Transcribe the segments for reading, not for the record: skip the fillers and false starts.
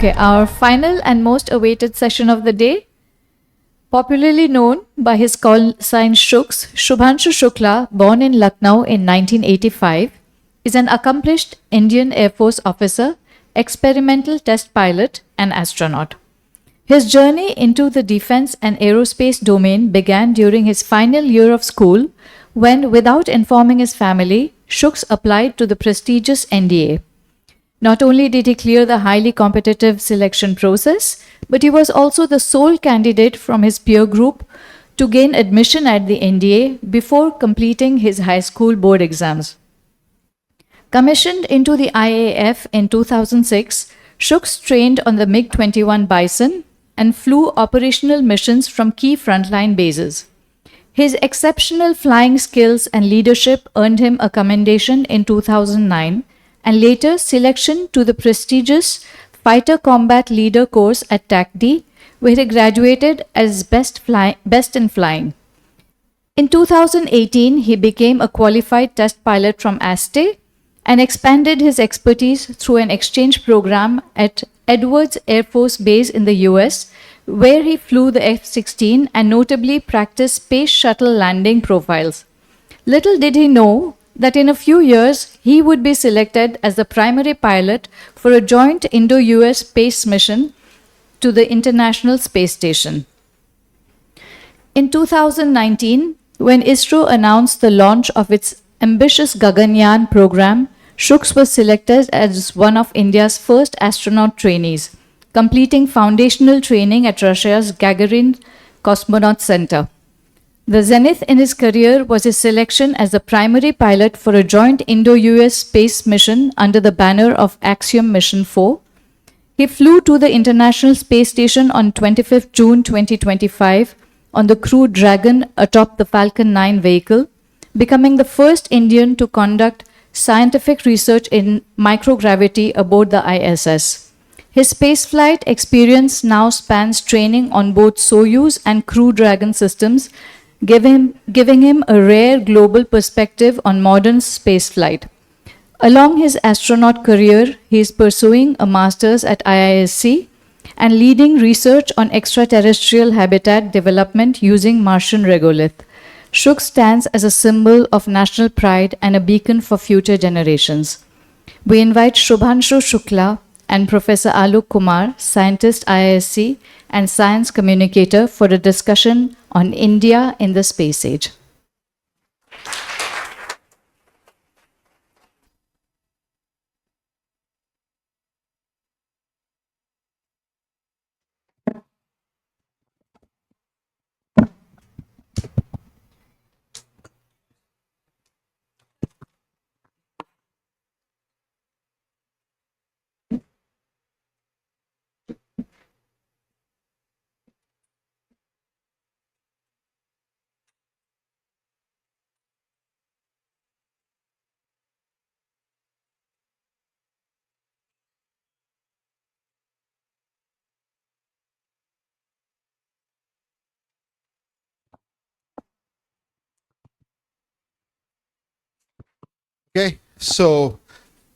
Okay, our final and most awaited session of the day, popularly known by his call sign Shuks, Shubhanshu Shukla, born in Lucknow in 1985, is an accomplished Indian Air Force officer, experimental test pilot, and astronaut. His journey into the defense and aerospace domain began during his final year of school when, without informing his family, Shuks applied to the prestigious NDA. Not only did he clear the highly competitive selection process, but he was also the sole candidate from his peer group to gain admission at the NDA before completing his high school board exams. Commissioned into the IAF in 2006, Shuks trained on the MiG-21 Bison and flew operational missions from key frontline bases. His exceptional flying skills and leadership earned him a commendation in 2009 and later selection to the prestigious Fighter Combat Leader course at TACD, where he graduated as best in flying. In 2018, he became a qualified test pilot from ASTE and expanded his expertise through an exchange program at Edwards Air Force Base in the US, where he flew the F-16 and notably practiced space shuttle landing profiles. Little did he know that in a few years, he would be selected as the primary pilot for a joint Indo-US space mission to the International Space Station. In 2019, when ISRO announced the launch of its ambitious Gaganyaan program, Shuks was selected as one of India's first astronaut trainees, completing foundational training at Russia's Gagarin Cosmonaut Center. The zenith in his career was his selection as the primary pilot for a joint Indo-US space mission under the banner of Axiom Mission 4. He flew to the International Space Station on 25th June 2025 on the Crew Dragon atop the Falcon 9 vehicle, becoming the first Indian to conduct scientific research in microgravity aboard the ISS. His spaceflight experience now spans training on both Soyuz and Crew Dragon systems, giving him a rare global perspective on modern spaceflight. Along his astronaut career, he is pursuing a master's at IISc and leading research on extraterrestrial habitat development using Martian regolith. Shuks stands as a symbol of national pride and a beacon for future generations. We invite Shubhanshu Shukla and Professor Aloke Kumar, scientist IISc and science communicator, for a discussion on India in the space age. Okay, so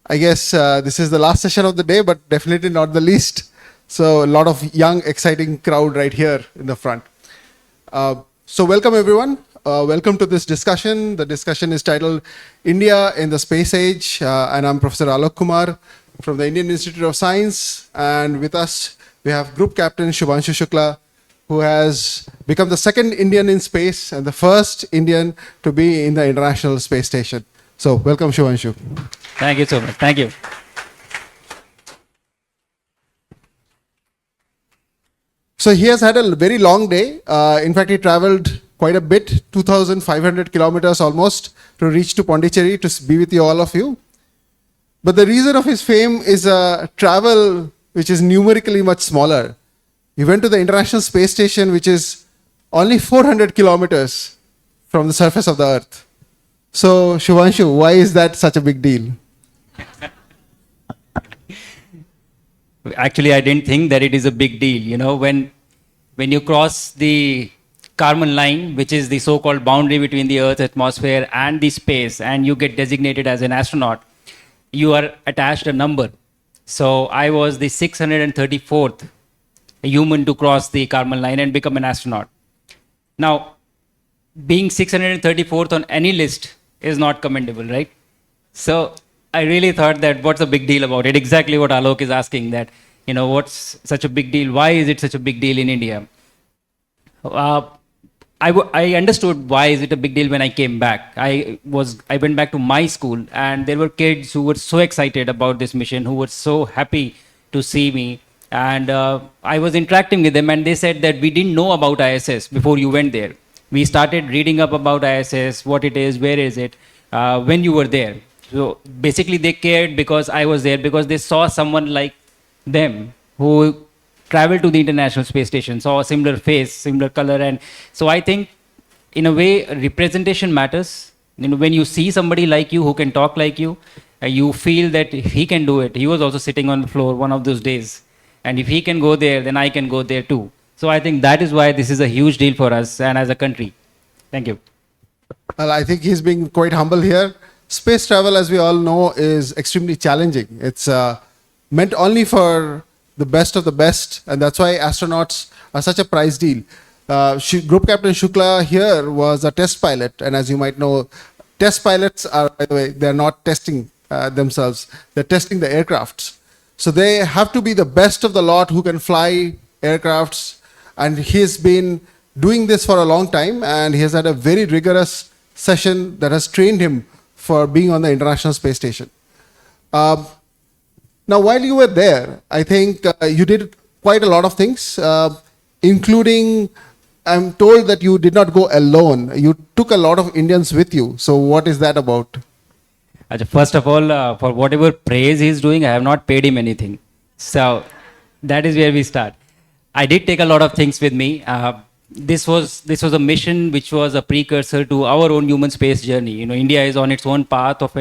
I guess this is the last session of the day, but definitely not the least. So a lot of young, exciting crowd right here in the front. So welcome everyone. Welcome to this discussion. The discussion is titled India in the Space Age, and I'm Professor Aloke Kumar from the Indian Institute of Science. And with us, we have Group Captain Shubhanshu Shukla, who has become the second Indian in space and the first Indian to be in the International Space Station. So welcome, Shubhanshu. Thank you so much. Thank you. So he has had a very long day. In fact, he traveled quite a bit, 2,500 kilometers almost, to reach to Pondicherry to be with all of you. But the reason of his fame is a travel which is numerically much smaller. He went to the International Space Station, which is only 400 kilometers from the surface of the Earth. So, Shubhanshu, why is that such a big deal? Actually, I didn't think that it is a big deal. You know, when you cross the Kármán line, which is the so-called boundary between the Earth's atmosphere and the space, and you get designated as an astronaut, you are attached a number. So I was the 634th human to cross the Kármán line and become an astronaut. Now, being 634th on any list is not commendable, right? So I really thought that what's the big deal about it? Exactly what Alok is asking, that, what's such a big deal? Why is it such a big deal in India? I understood why is it a big deal when I came back. I went back to my school, and there were kids who were so excited about this mission, who were so happy to see me. And I was interacting with them, and they said that we didn't know about ISS before you went there. We started reading up about ISS, what it is, where is it, when you were there. So basically, they cared because I was there, because they saw someone like them who traveled to the International Space Station, saw a similar face, similar color. And so I think, in a way, representation matters. When you see somebody like you who can talk like you, you feel that if he can do it. He was also sitting on the floor one of those days. And if he can go there, then I can go there too. So I think that is why this is a huge deal for us and as a country. Thank you. Well, I think he's being quite humble here. Space travel, as we all know, is extremely challenging. It's meant only for the best of the best, and that's why astronauts are such a prize deal. Group Captain Shukla here was a test pilot, and as you might know, test pilots are, by the way, they're not testing themselves, they're testing the aircrafts. So they have to be the best of the lot who can fly aircrafts, and he's been doing this for a long time, and he has had a very rigorous session that has trained him for being on the International Space Station. Now, while you were there, I think you did quite a lot of things, including, I'm told that you did not go alone. You took a lot of Indians with you. So what is that about? First of all, for whatever praise he's doing, I have not paid him anything. So that is where we start. I did take a lot of things with me. This was a mission which was a precursor to our own human space journey. India is on its own path of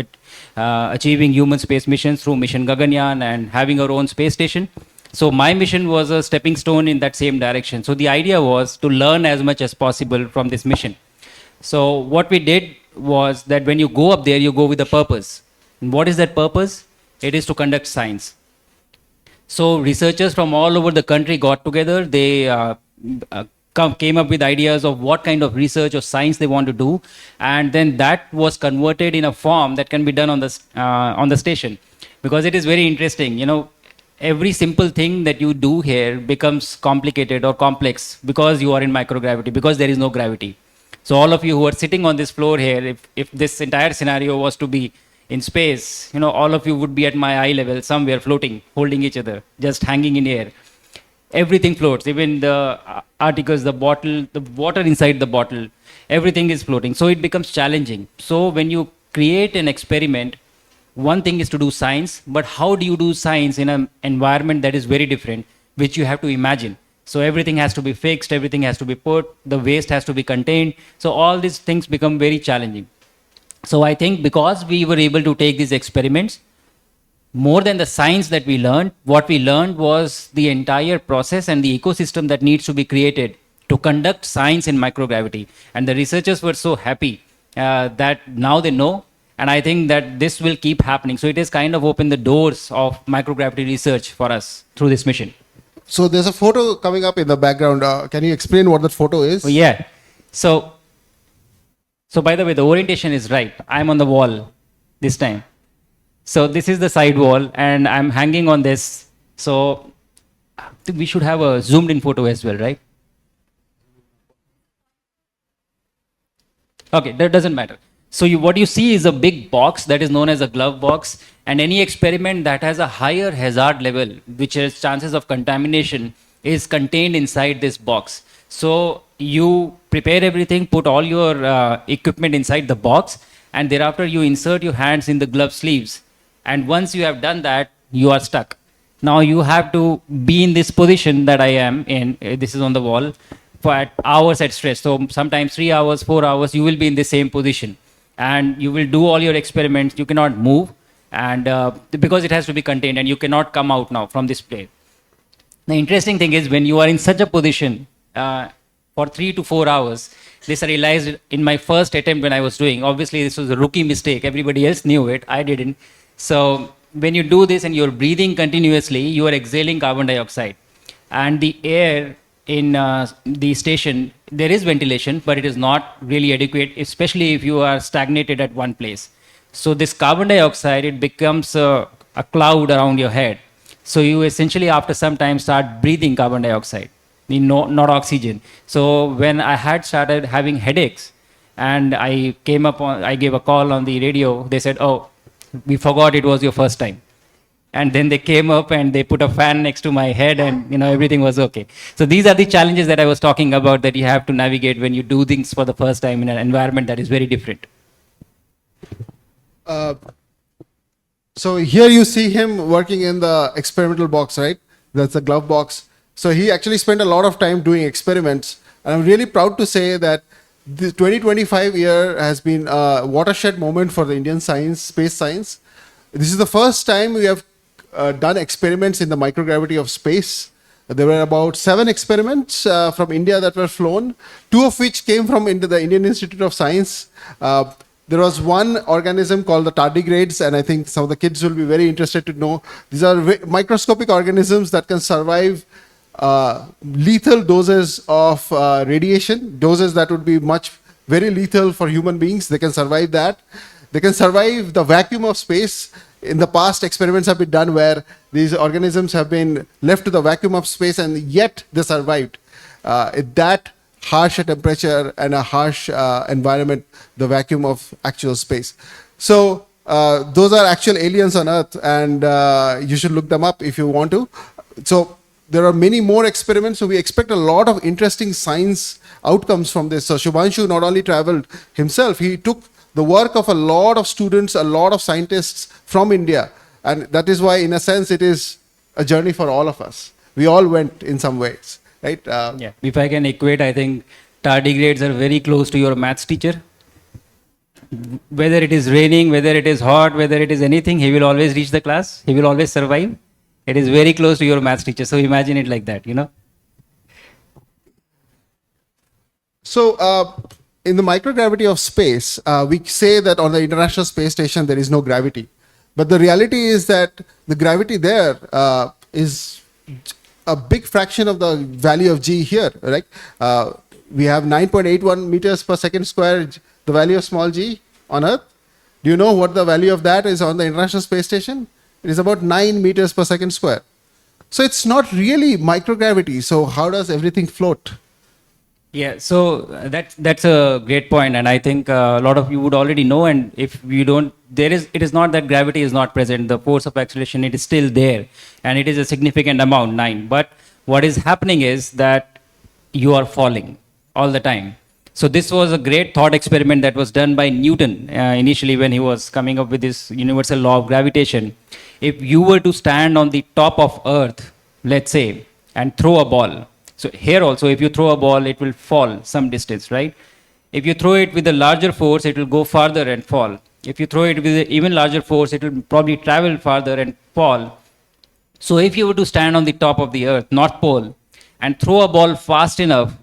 achieving human space missions through Mission Gaganyaan and having our own space station. So my mission was a stepping stone in that same direction. So the idea was to learn as much as possible from this mission. So what we did was that when you go up there, you go with a purpose. And what is that purpose? It is to conduct science. So researchers from all over the country got together. They came up with ideas of what kind of research or science they want to do, and then that was converted in a form that can be done on the station. Because it is very interesting, every simple thing that you do here becomes complicated or complex because you are in microgravity, because there is no gravity. So all of you who are sitting on this floor here, if this entire scenario was to be in space, all of you would be at my eye level, somewhere floating, holding each other, just hanging in air. Everything floats, even the articles, the bottle, the water inside the bottle, everything is floating. So it becomes challenging. So when you create an experiment, one thing is to do science, but how do you do science in an environment that is very different, which you have to imagine? So everything has to be fixed, everything has to be put, the waste has to be contained. So all these things become very challenging. So I think because we were able to take these experiments, more than the science that we learned, what we learned was the entire process and the ecosystem that needs to be created to conduct science in microgravity. And the researchers were so happy that now they know, and I think that this will keep happening. So it has kind of opened the doors of microgravity research for us through this mission. So there's a photo coming up in the background. Can you explain what that photo is? Oh, yeah. So by the way, the orientation is right. I'm on the wall this time. So this is the side wall, and I'm hanging on this. So I think we should have a zoomed in photo as well, right? Okay, that doesn't matter. So what you see is a big box that is known as a glove box, and any experiment that has a higher hazard level, which has chances of contamination, is contained inside this box. So you prepare everything, put all your equipment inside the box, and thereafter you insert your hands in the glove sleeves. And once you have done that, you are stuck. Now you have to be in this position that I am in. This is on the wall for hours at stretch. So sometimes 3 hours, 4 hours, you will be in the same position. And you will do all your experiments. You cannot move. And because it has to be contained, and you cannot come out now from this place. The interesting thing is when you are in such a position for 3 to 4 hours, this I realized in my first attempt when I was doing. Obviously, this was a rookie mistake. Everybody else knew it. I didn't. So when you do this and you're breathing continuously, you are exhaling carbon dioxide. And the air in the station, there is ventilation, but it is not really adequate, especially if you are stagnated at one place. So this carbon dioxide, it becomes a cloud around your head. So you essentially, after some time, start breathing carbon dioxide, not oxygen. So when I had started having headaches, and I gave a call on the radio, they said, "Oh, we forgot it was your first time." And then they came up and they put a fan next to my head, and everything was okay. So these are the challenges that I was talking about that you have to navigate when you do things for the first time in an environment that is very different. So here you see him working in the experimental box, right? That's the glove box. So he actually spent a lot of time doing experiments. And I'm really proud to say that the 2025 year has been a watershed moment for the Indian space science. This is the first time we have done experiments in the microgravity of space. There were about 7 experiments from India that were flown, 2 of which came from the Indian Institute of Science. There was one organism called the tardigrades, and I think some of the kids will be very interested to know. These are microscopic organisms that can survive lethal doses of radiation, doses that would be very lethal for human beings. They can survive that. They can survive the vacuum of space. In the past, experiments have been done where these organisms have been left to the vacuum of space, and yet they survived. At that harsh temperature and a harsh environment, the vacuum of actual space. So those are actual aliens on Earth, and you should look them up if you want to. So there are many more experiments, so we expect a lot of interesting science outcomes from this. So Shubhanshu not only traveled himself, he took the work of a lot of students, a lot of scientists from India, and that is why, in a sense, it is a journey for all of us. We all went in some ways. Right? Yeah. If I can equate, I think tardigrades are very close to your maths teacher. Whether it is raining, whether it is hot, whether it is anything, he will always reach the class. He will always survive. It is very close to your maths teacher. So imagine it like that, So in the microgravity of space, we say that on the International Space Station there is no gravity. But the reality is that the gravity there is a big fraction of the value of g here, right? We have 9.81 meters per second square, the value of small g on Earth. Do you know what the value of that is on the International Space Station? It is about 9 meters per second square. So it's not really microgravity. So how does everything float? Yeah, so that's a great point, and I think a lot of you would already know. And if you don't, it is not that gravity is not present. The force of acceleration, it is still there, and it is a significant amount, 9. But what is happening is that you are falling all the time. So this was a great thought experiment that was done by Newton initially when he was coming up with this universal law of gravitation. If you were to stand on the top of Earth, let's say, and throw a ball. So here also, if you throw a ball, it will fall some distance, right? If you throw it with a larger force, it will go farther and fall. If you throw it with an even larger force, it will probably travel farther and fall. So if you were to stand on the top of the Earth, North Pole, and throw a ball fast enough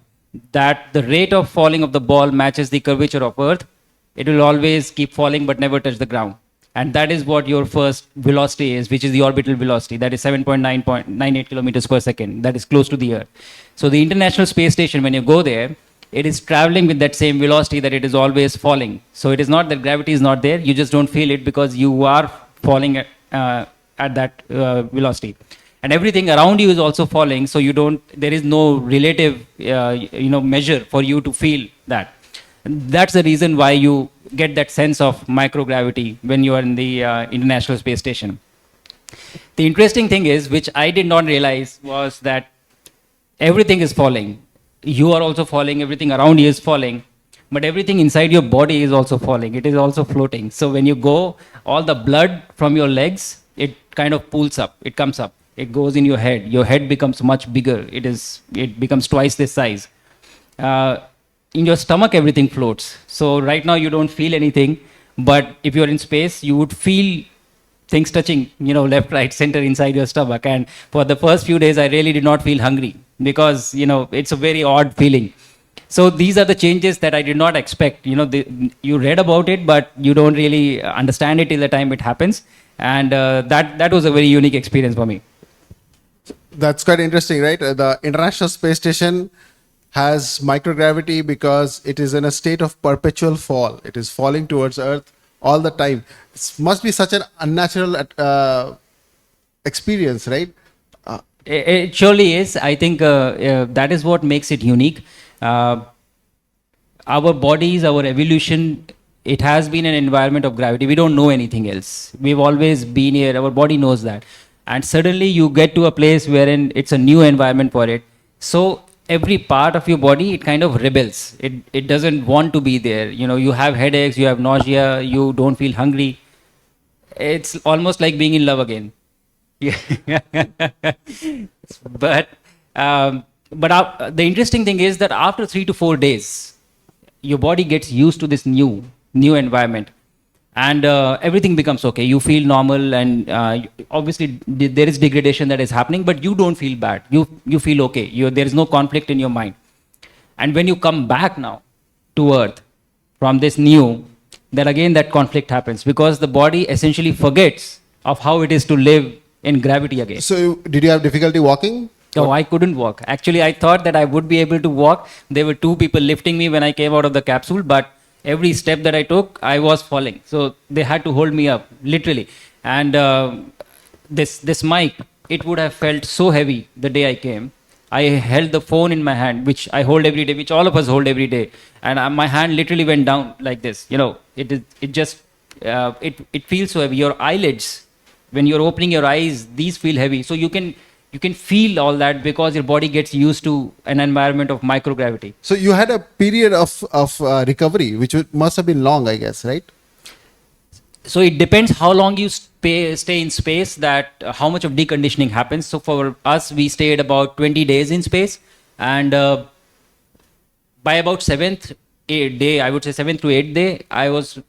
that the rate of falling of the ball matches the curvature of Earth, it will always keep falling but never touch the ground. And that is what your first velocity is, which is the orbital velocity. That is 7.98 kilometers per second. That is close to the Earth. So the International Space Station, when you go there, it is traveling with that same velocity that it is always falling. So it is not that gravity is not there. You just don't feel it because you are falling at that velocity. And everything around you is also falling. So there is no relative measure for you to feel that. And that's the reason why you get that sense of microgravity when you are in the International Space Station. The interesting thing is, which I did not realize, was that everything is falling. You are also falling, everything around you is falling, but everything inside your body is also falling. It is also floating. So when you go, all the blood from your legs, it kind of pools up, it comes up, it goes in your head. Your head becomes much bigger. It becomes twice this size. In your stomach, everything floats. So right now you don't feel anything, but if you're in space, you would feel things touching, left, right, center inside your stomach. And for the first few days, I really did not feel hungry because, it's a very odd feeling. So these are the changes that I did not expect. You read about it, but you don't really understand it till the time it happens. And that was a very unique experience for me. That's quite interesting, right? The International Space Station has microgravity because it is in a state of perpetual fall. It is falling towards Earth all the time. It must be such an unnatural experience, right? It surely is. I think that is what makes it unique. Our bodies, our evolution, it has been an environment of gravity. We don't know anything else. We've always been here. Our body knows that. And suddenly you get to a place wherein it's a new environment for it. So every part of your body, it kind of rebels. It doesn't want to be there. You know, you have headaches, you have nausea, you don't feel hungry. It's almost like being in love again. but the interesting thing is that after 3 to 4 days, your body gets used to this new environment, and everything becomes okay. You feel normal, and obviously there is degradation that is happening, but you don't feel bad. You feel okay. There is no conflict in your mind. And when you come back now to Earth from this new, then again that conflict happens, because the body essentially forgets of how it is to live in gravity again. So did you have difficulty walking? No, I couldn't walk. Actually, I thought that I would be able to walk. There were 2 people lifting me when I came out of the capsule, but every step that I took, I was falling. So they had to hold me up, literally. And this mic, it would have felt so heavy the day I came. I held the phone in my hand, which I hold every day, which all of us hold every day. And my hand literally went down like this. You know, it feels so heavy. Your eyelids, when you're opening your eyes, these feel heavy. So you can feel all that because your body gets used to an environment of microgravity. So you had a period of recovery, which must have been long, I guess, right? So it depends how long you stay in space, that how much of deconditioning happens. So for us, we stayed about 20 days in space, and by about 7th day, I would say 7th to 8th day, I was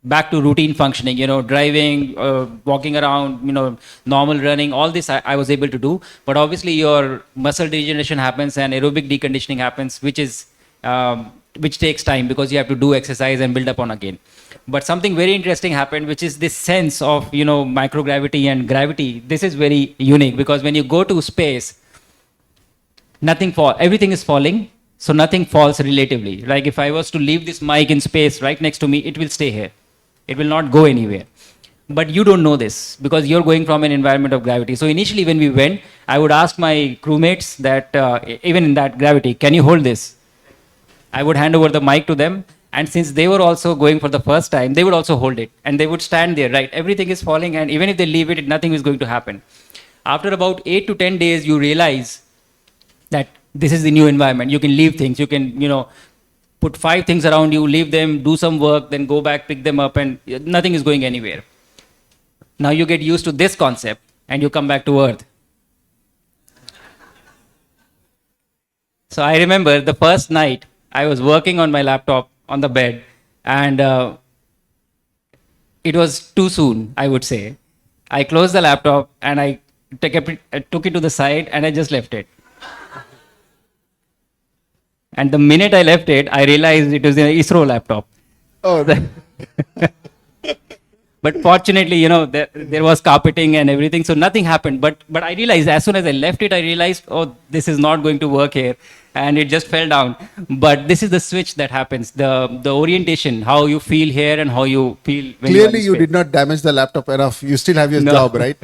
back to routine functioning, you know, driving, walking around, you know, normal running, all this I was able to do. But obviously your muscle degeneration happens and aerobic deconditioning happens, which takes time, because you have to do exercise and build up on again. But something very interesting happened, which is this sense of, you know, microgravity and gravity. This is very unique, because when you go to space, everything is falling, so nothing falls relatively. Like if I was to leave this mic in space right next to me, it will stay here. It will not go anywhere. But you don't know this, because you're going from an environment of gravity. So initially when we went, I would ask my crewmates that even in that gravity, can you hold this? I would hand over the mic to them. And since they were also going for the first time, they would also hold it. And they would stand there, right? Everything is falling, and even if they leave it, nothing is going to happen. After about 8 to 10 days, you realize that this is the new environment. You can leave things. You can, you know, put 5 things around you, leave them, do some work, then go back, pick them up, and nothing is going anywhere. Now you get used to this concept, and you come back to Earth. So I remember the first night, I was working on my laptop on the bed, and it was too soon, I would say. I closed the laptop, and I took it to the side, and I just left it. And the minute I left it, I realized it was an ISRO laptop. Oh, But fortunately, you know, there was carpeting and everything, so nothing happened. But I realized as soon as I left it, I realized, oh, this is not going to work here, and it just fell down. But this is the switch that happens, the orientation, how you feel here and how you feel when clearly you did not damage the laptop enough. You still have your job, right?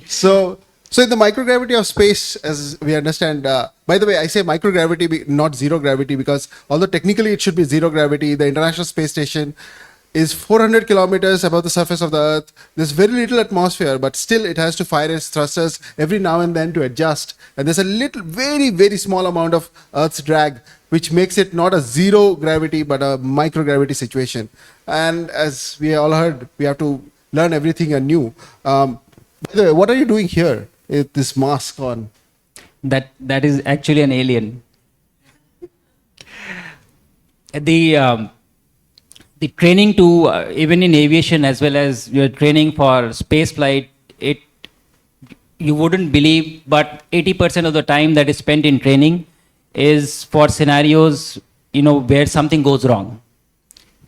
So in the microgravity of space, as we understand, by the way, I say microgravity, not zero gravity, because although technically it should be zero gravity, the International Space Station is 400 kilometers above the surface of the Earth. There's very little atmosphere, but still it has to fire its thrusters every now and then to adjust. And there's a little, very, very small amount of Earth's drag, which makes it not a zero gravity, but a microgravity situation. And as we all heard, we have to learn everything anew. By the way, what are you doing here with this mask on? That is actually an alien. The training to even in aviation, as well as your training for space flight, you wouldn't believe, but 80% of the time that is spent in training is for scenarios, you know, where something goes wrong.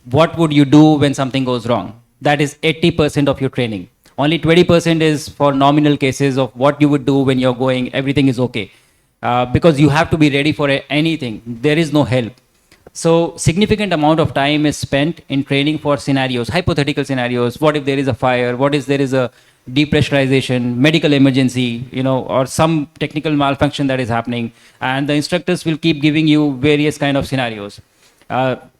What would you do when something goes wrong? That is 80% of your training. Only 20% is for nominal cases of what you would do when you're going, everything is okay. Because you have to be ready for anything. There is no help. So significant amount of time is spent in training for scenarios, hypothetical scenarios. What if there is a fire? What if there is a depressurization, medical emergency, or some technical malfunction that is happening? And the instructors will keep giving you various kind of scenarios.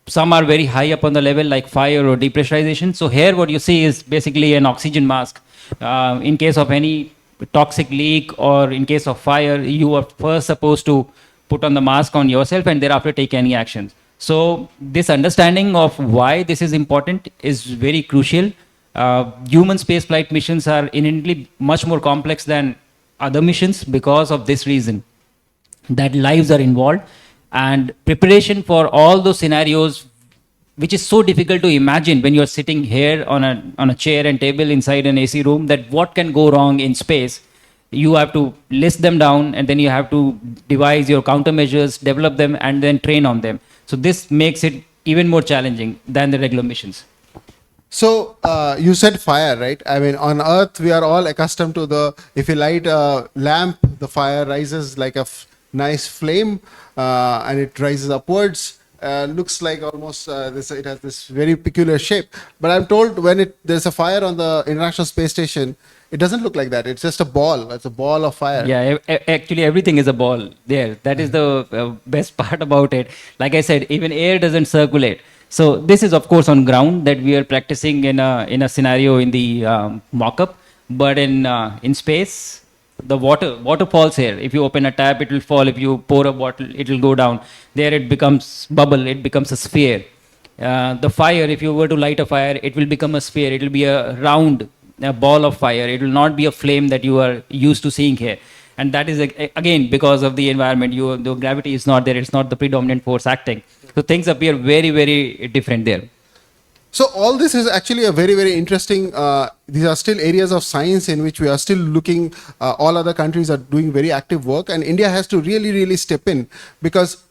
Some are very high up on the level, like fire or depressurization. So here what you see is basically an oxygen mask. In case of any toxic leak or in case of fire, you are first supposed to put on the mask on yourself and thereafter take any actions. So this understanding of why this is important is very crucial. Human spaceflight missions are inherently much more complex than other missions because of this reason, that lives are involved, and preparation for all those scenarios, which is so difficult to imagine when you're sitting here on a chair and table inside an AC room, that what can go wrong in space. You have to list them down, and then you have to devise your countermeasures, develop them, and then train on them. So this makes it even more challenging than the regular missions. So you said fire, right? I mean, on Earth, we are all accustomed to if you light a lamp, the fire rises like a nice flame, and it rises upwards. Looks like almost it has this very peculiar shape. But I'm told when there's a fire on the International Space Station, it doesn't look like that. It's just a ball. It's a ball of fire. Yeah, actually everything is a ball there. That is the best part about it. Like I said, even air doesn't circulate. So this is of course on ground that we are practicing in a scenario in the mock-up. But in space, the water falls here. If you open a tap, it will fall. If you pour a bottle, it will go down. There it becomes bubble. It becomes a sphere. The fire, if you were to light a fire, it will become a sphere. It will be a round ball of fire. It will not be a flame that you are used to seeing here. And that is again because of the environment. The gravity is not there. It's not the predominant force acting. So things appear very, very different there. So all this is actually a very, very interesting, these are still areas of science in which we are still looking, all other countries are doing very active work, and India has to really, really step in, because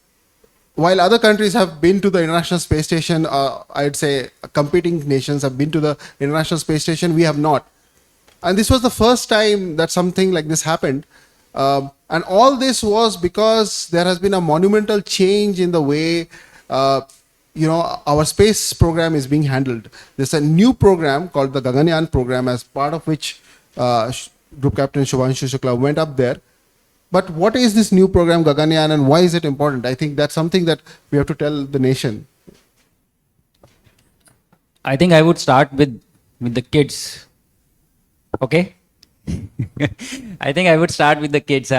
while other countries have been to the International Space Station, I'd say competing nations have been to the International Space Station, we have not. And this was the first time that something like this happened. And all this was because there has been a monumental change in the way our space program is being handled. There's a new program called the Gaganyaan program, as part of which Group Captain Shubhanshu Shukla went up there. But what is this new program, Gaganyaan, and why is it important? I think that's something that we have to tell the nation. I think I would start with the kids. Okay? I think I would start with the kids.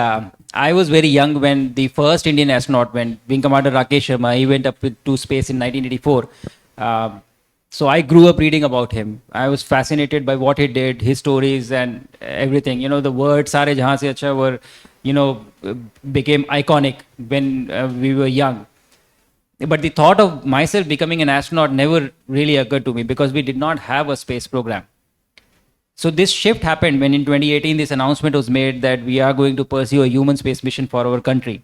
I was very young when the first Indian astronaut went, Wing Commander Rakesh Sharma. He went up to space in 1984. So I grew up reading about him. I was fascinated by what he did, his stories and everything. The words "Sare Jahan Se Acha" were, became iconic when we were young. But the thought of myself becoming an astronaut never really occurred to me because we did not have a space program. So this shift happened when in 2018 this announcement was made that we are going to pursue a human space mission for our country.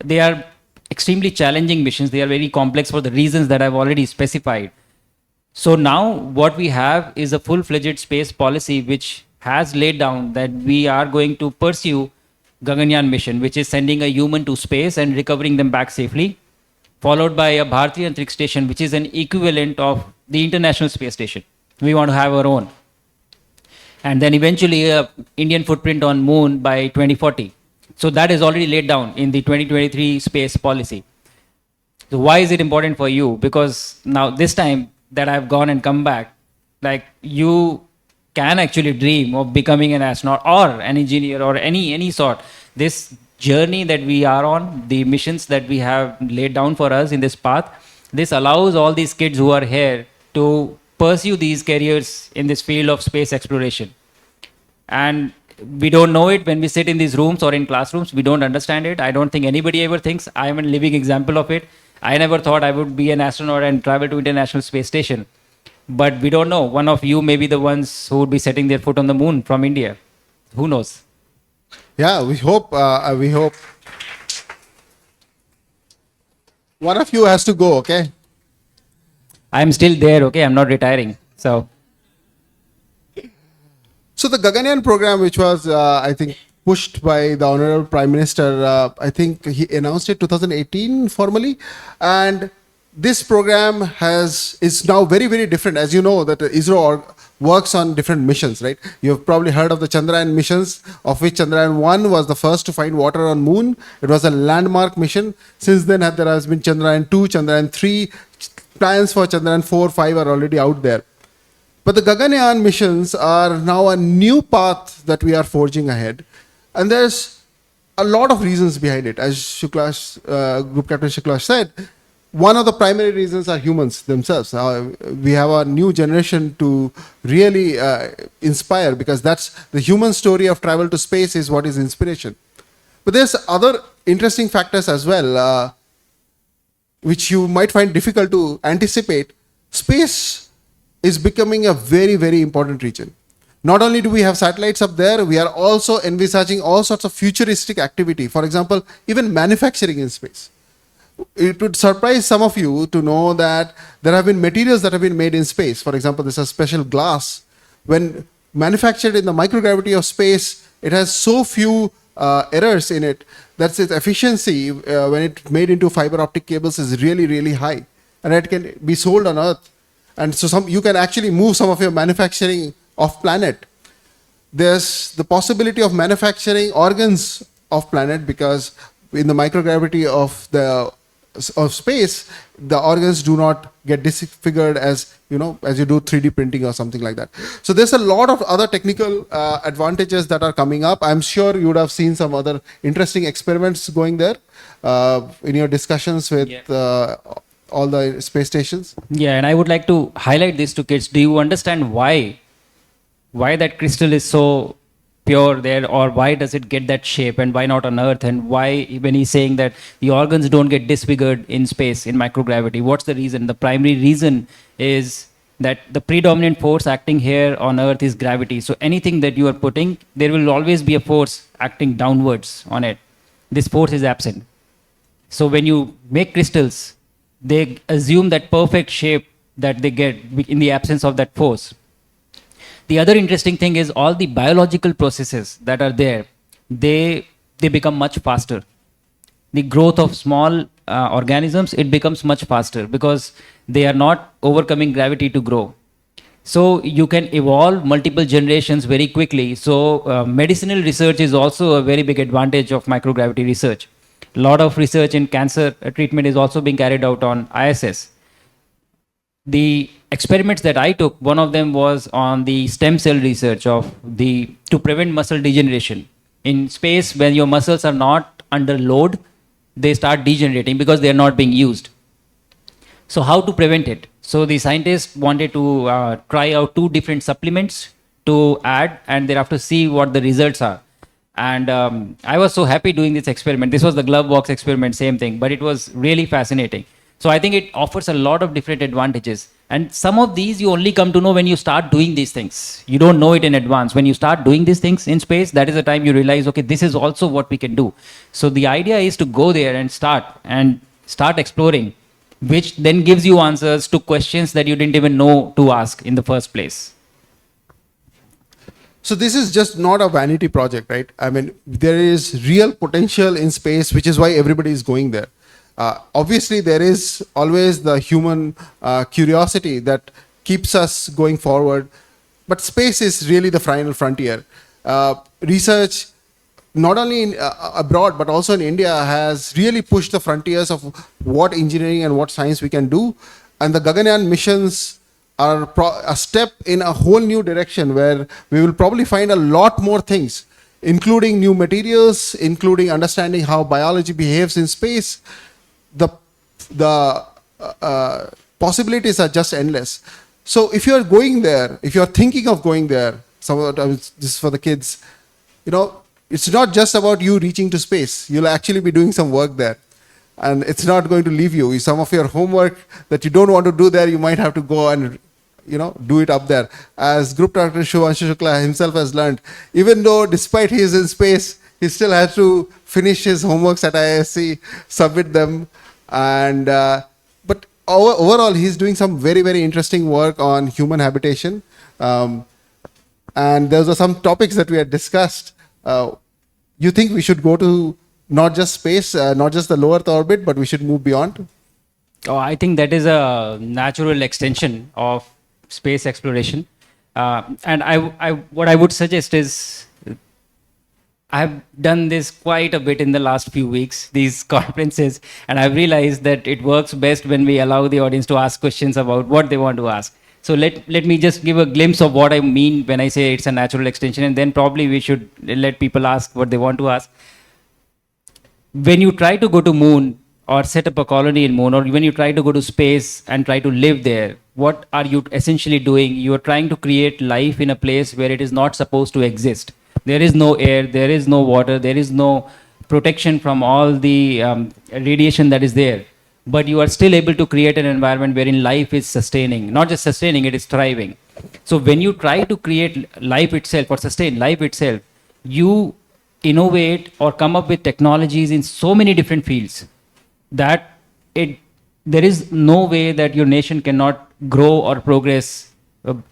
They are extremely challenging missions. They are very complex for the reasons that I've already specified. So now what we have is a full-fledged space policy which has laid down that we are going to pursue Gaganyaan mission, which is sending a human to space and recovering them back safely, followed by a Bharatiya Antariksh Station, which is an equivalent of the International Space Station. We want to have our own. And then eventually a Indian footprint on moon by 2040. So that is already laid down in the 2023 space policy. So why is it important for you? Because now this time that I've gone and come back, like you can actually dream of becoming an astronaut or an engineer or any sort. This journey that we are on, the missions that we have laid down for us in this path, this allows all these kids who are here to pursue these careers in this field of space exploration. And we don't know it when we sit in these rooms or in classrooms. We don't understand it. I don't think anybody ever thinks. I am a living example of it. I never thought I would be an astronaut and travel to International Space Station. But we don't know. One of you may be the ones who would be setting their foot on the moon from India. Who knows? Yeah, we hope. We hope. One of you has to go, okay? I'm still there, okay? I'm not retiring. So So the Gaganyaan program, which was, I think, pushed by the Honorable Prime Minister, I think he announced it 2018 formally, and this program is now very, very different. As you know, that works on different missions, right? You have probably heard of the Chandrayaan missions, of which Chandrayaan 1 was the first to find water on moon. It was a landmark mission. Since then, there has been Chandrayaan 2, Chandrayaan 3. Plans for Chandrayaan 4, 5 are already out there. But the Gaganyaan missions are now a new path that we are forging ahead. And there's a lot of reasons behind it. As Group Captain Shukla said, one of the primary reasons are humans themselves. We have a new generation to really inspire, because that's the human story of travel to space is what is inspiration. But there's other interesting factors as well, which you might find difficult to anticipate. Space is becoming a very, very important region. Not only do we have satellites up there, we are also envisaging all sorts of futuristic activity. For example, even manufacturing in space. It would surprise some of you to know that there have been materials that have been made in space. For example, this is special glass. When manufactured in the microgravity of space, it has so few errors in it that its efficiency when it's made into fiber optic cables is really, really high. And it can be sold on Earth. And so you can actually move some of your manufacturing off planet. There's the possibility of manufacturing organs off planet, because in the microgravity of space, the organs do not get disfigured as you do 3D printing or something like that. So there's a lot of other technical advantages that are coming up. I'm sure you would have seen some other interesting experiments going there in your discussions with all the space stations. yeah, and I would like to highlight this to kids. Do you understand why that crystal is so pure there, or why does it get that shape, and why not on Earth, and why when he's saying that the organs don't get disfigured in space in microgravity, what's the reason? The primary reason is that the predominant force acting here on Earth is gravity. So anything that you are putting, there will always be a force acting downwards on it. This force is absent. So when you make crystals, they assume that perfect shape that they get in the absence of that force. The other interesting thing is all the biological processes that are there, they become much faster. The growth of small organisms, it becomes much faster because they are not overcoming gravity to grow. So you can evolve multiple generations very quickly. So medicinal research is also a very big advantage of microgravity research. A lot of research in cancer treatment is also being carried out on ISS. The experiments that I took, one of them was on the stem cell research to prevent muscle degeneration. In space, when your muscles are not under load, they start degenerating because they are not being used. So how to prevent it? So the scientists wanted to try out 2 different supplements to add and thereafter see what the results are. And I was so happy doing this experiment. This was the glove box experiment, same thing, but it was really fascinating. So I think it offers a lot of different advantages. And some of these you only come to know when you start doing these things. You don't know it in advance. When you start doing these things in space, that is the time you realize, okay, this is also what we can do. So the idea is to go there and start exploring, which then gives you answers to questions that you didn't even know to ask in the first place. So this is just not a vanity project, right? I mean, there is real potential in space, which is why everybody is going there. Obviously, there is always the human curiosity that keeps us going forward. But space is really the final frontier. Research, not only abroad, but also in India, has really pushed the frontiers of what engineering and what science we can do. And the Gaganyaan missions are a step in a whole new direction where we will probably find a lot more things, including new materials, including understanding how biology behaves in space. The possibilities are just endless. So if you're going there, if you're thinking of going there, sometimes this is for the kids, it's not just about you reaching to space. You'll actually be doing some work there. And it's not going to leave you. Some of your homework that you don't want to do there, you might have to go and do it up there. As Group Captain Shubhanshu Shukla himself has learned, even though despite he is in space, he still has to finish his homeworks at IISc, submit them. And but overall, he's doing some very, very interesting work on human habitation. And those are some topics that we had discussed. You think we should go to not just space, not just the low Earth orbit, but we should move beyond? Oh, I think that is a natural extension of space exploration. And what I would suggest is, I've done this quite a bit in the last few weeks, these conferences, and I've realized that it works best when we allow the audience to ask questions about what they want to ask. So let me just give a glimpse of what I mean when I say it's a natural extension, and then probably we should let people ask what they want to ask. When you try to go to moon or set up a colony in moon, or when you try to go to space and try to live there, what are you essentially doing? You are trying to create life in a place where it is not supposed to exist. There is no air, there is no water, there is no protection from all the radiation that is there. But you are still able to create an environment wherein life is sustaining. Not just sustaining, it is thriving. So when you try to create life itself or sustain life itself, you innovate or come up with technologies in so many different fields that there is no way that your nation cannot grow or progress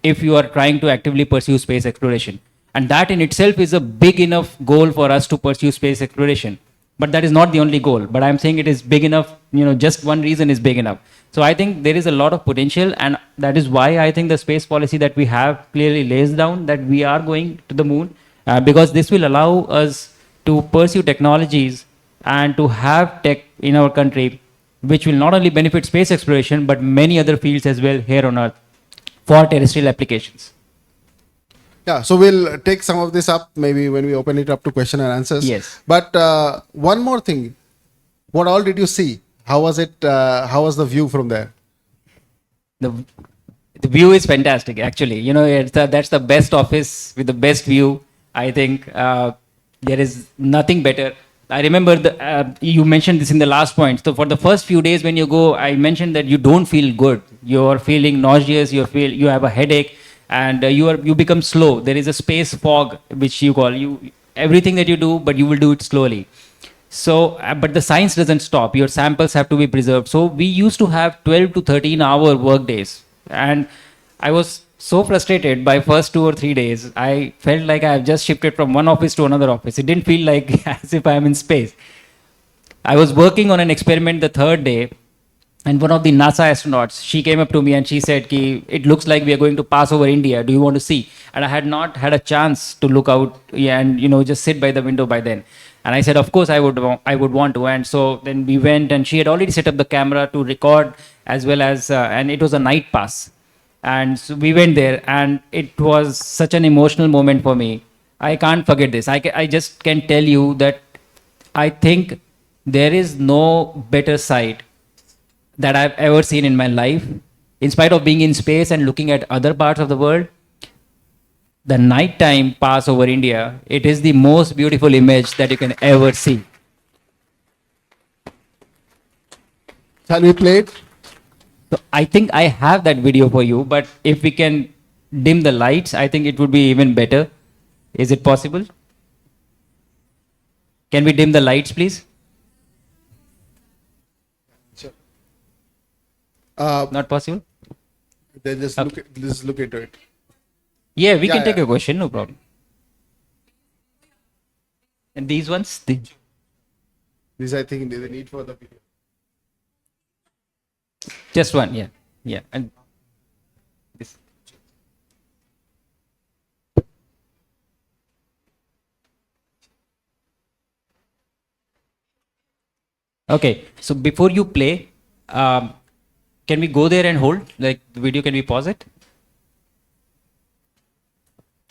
if you are trying to actively pursue space exploration. And that in itself is a big enough goal for us to pursue space exploration. But that is not the only goal. But I'm saying it is big enough, just one reason is big enough. So I think there is a lot of potential, and that is why I think the space policy that we have clearly lays down that we are going to the moon, because this will allow us to pursue technologies and to have tech in our country, which will not only benefit space exploration, but many other fields as well here on Earth for terrestrial applications. Yeah, so we'll take some of this up maybe when we open it up to question and answers. Yes. But one more thing. What all did you see? How was it? How was the view from there? The view is fantastic, actually. That's the best office with the best view. I think there is nothing better. I remember you mentioned this in the last point. So for the first few days when you go, I mentioned that you don't feel good. You're feeling nauseous. You have a headache. And you become slow. There is a space fog, which you call everything that you do, but you will do it slowly. So, but the science doesn't stop. Your samples have to be preserved. So we used to have 12 to 13-hour work days, and I was so frustrated by first 2 or 3 days. I felt like I have just shifted from one office to another office. It didn't feel like as if I am in space. I was working on an experiment the third day. And one of the NASA astronauts, she came up to me and she said, it looks like we are going to pass over India. Do you want to see? And I had not had a chance to look out and, just sit by the window by then. And I said, of course, I would want to. And so then we went, and she had already set up the camera to record as well as, and it was a night pass. And so we went there, and it was such an emotional moment for me. I can't forget this. I just can tell you that I think there is no better sight that I've ever seen in my life. In spite of being in space and looking at other parts of the world, the nighttime pass over India, it is the most beautiful image that you can ever see. Shall we play it? So I think I have that video for you, but if we can dim the lights, I think it would be even better. Is it possible? Can we dim the lights, please? Not possible? Then just look into it. Yeah, we can take a question, no problem. And these ones? These, I think, they need for the video. Just one, yeah. Yeah. And this. Okay, so before you play, can we go there and hold? Like the video, can we pause it?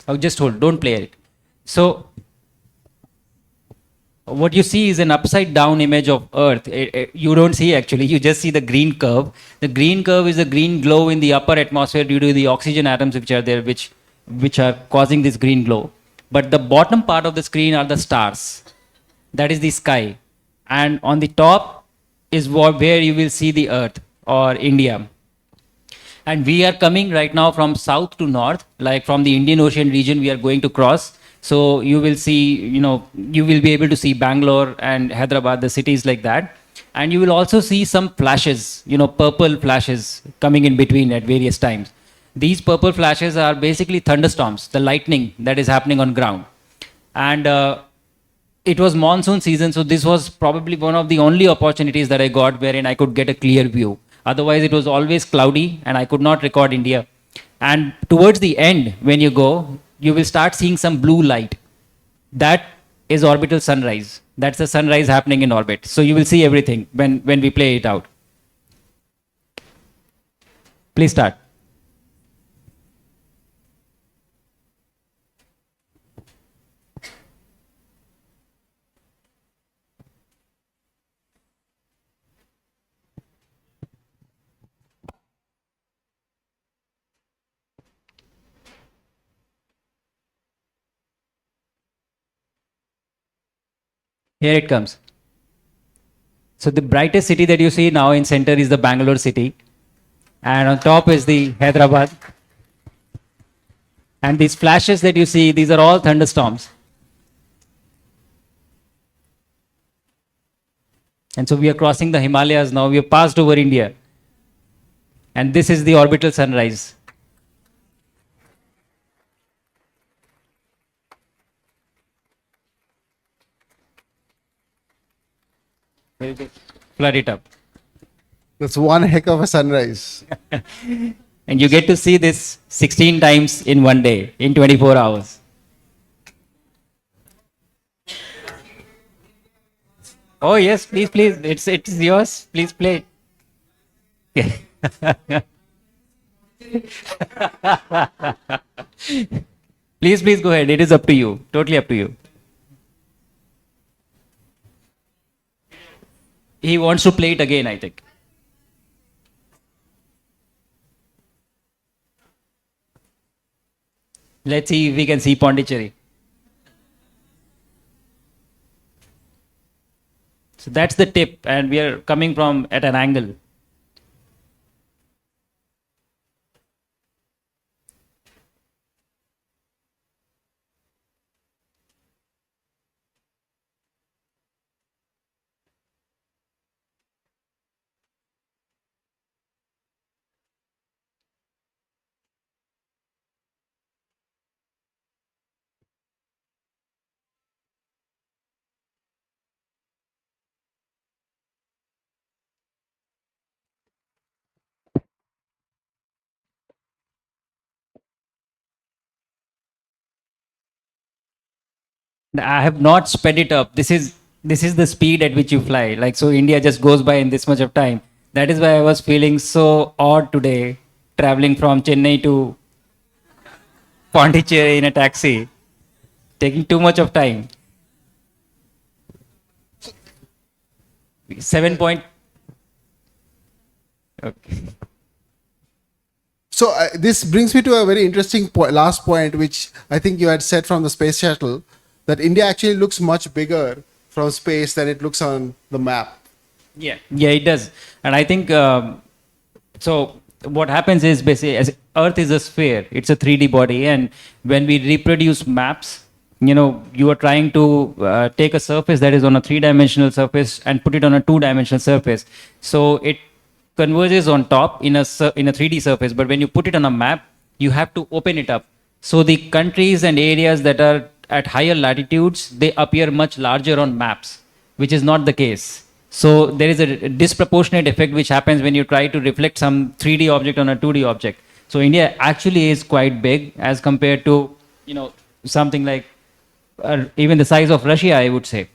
Oh, just hold, don't play it. So, what you see is an upside down image of Earth. You don't see actually, you just see the green curve. The green curve is the green glow in the upper atmosphere due to the oxygen atoms which are there, which are causing this green glow. But the bottom part of the screen are the stars. That is the sky. And on the top is where you will see the Earth or India. And we are coming right now from south to north, like from the Indian Ocean region we are going to cross. So you will see, you will be able to see Bangalore and Hyderabad, the cities like that. And you will also see some flashes, purple flashes coming in between at various times. These purple flashes are basically thunderstorms, the lightning that is happening on ground. And it was monsoon season, so this was probably one of the only opportunities that I got wherein I could get a clear view. Otherwise, it was always cloudy and I could not record India. And towards the end, when you go, you will start seeing some blue light. That is orbital sunrise. That's the sunrise happening in orbit. So you will see everything when we play it out. Please start. Here it comes. So the brightest city that you see now in center is the Bangalore city. And on top is the Hyderabad. And these flashes that you see, these are all thunderstorms. And so we are crossing the Himalayas now. We have passed over India. And this is the orbital sunrise. Very good. Flood it up. That's one heck of a sunrise. And you get to see this 16 times in one day, in 24 hours. Oh, yes, please, please. It's yours. Please play it. Please go ahead. It is up to you. Totally up to you. He wants to play it again, I think. Let's see if we can see Pondicherry. So that's the tip, and we are coming from at an angle. I have not sped it up. This is the speed at which you fly. Like so, India just goes by in this much of time. That is why I was feeling so odd today, traveling from Chennai to Pondicherry in a taxi, taking too much of time. 7 point. Okay. So this brings me to a very interesting last point, which I think you had said from the space shuttle, that India actually looks much bigger from space than it looks on the map. Yeah, it does. And I think so. What happens is basically, as Earth is a sphere, it's a 3D body, and when we reproduce maps, you are trying to take a surface that is on a 3-dimensional surface and put it on a 2-dimensional surface. So it converges on top in a 3D surface, but when you put it on a map, you have to open it up. So the countries and areas that are at higher latitudes, they appear much larger on maps, which is not the case. So there is a disproportionate effect which happens when you try to reflect some 3D object on a 2D object. So India actually is quite big as compared to, something like even the size of Russia, I would say.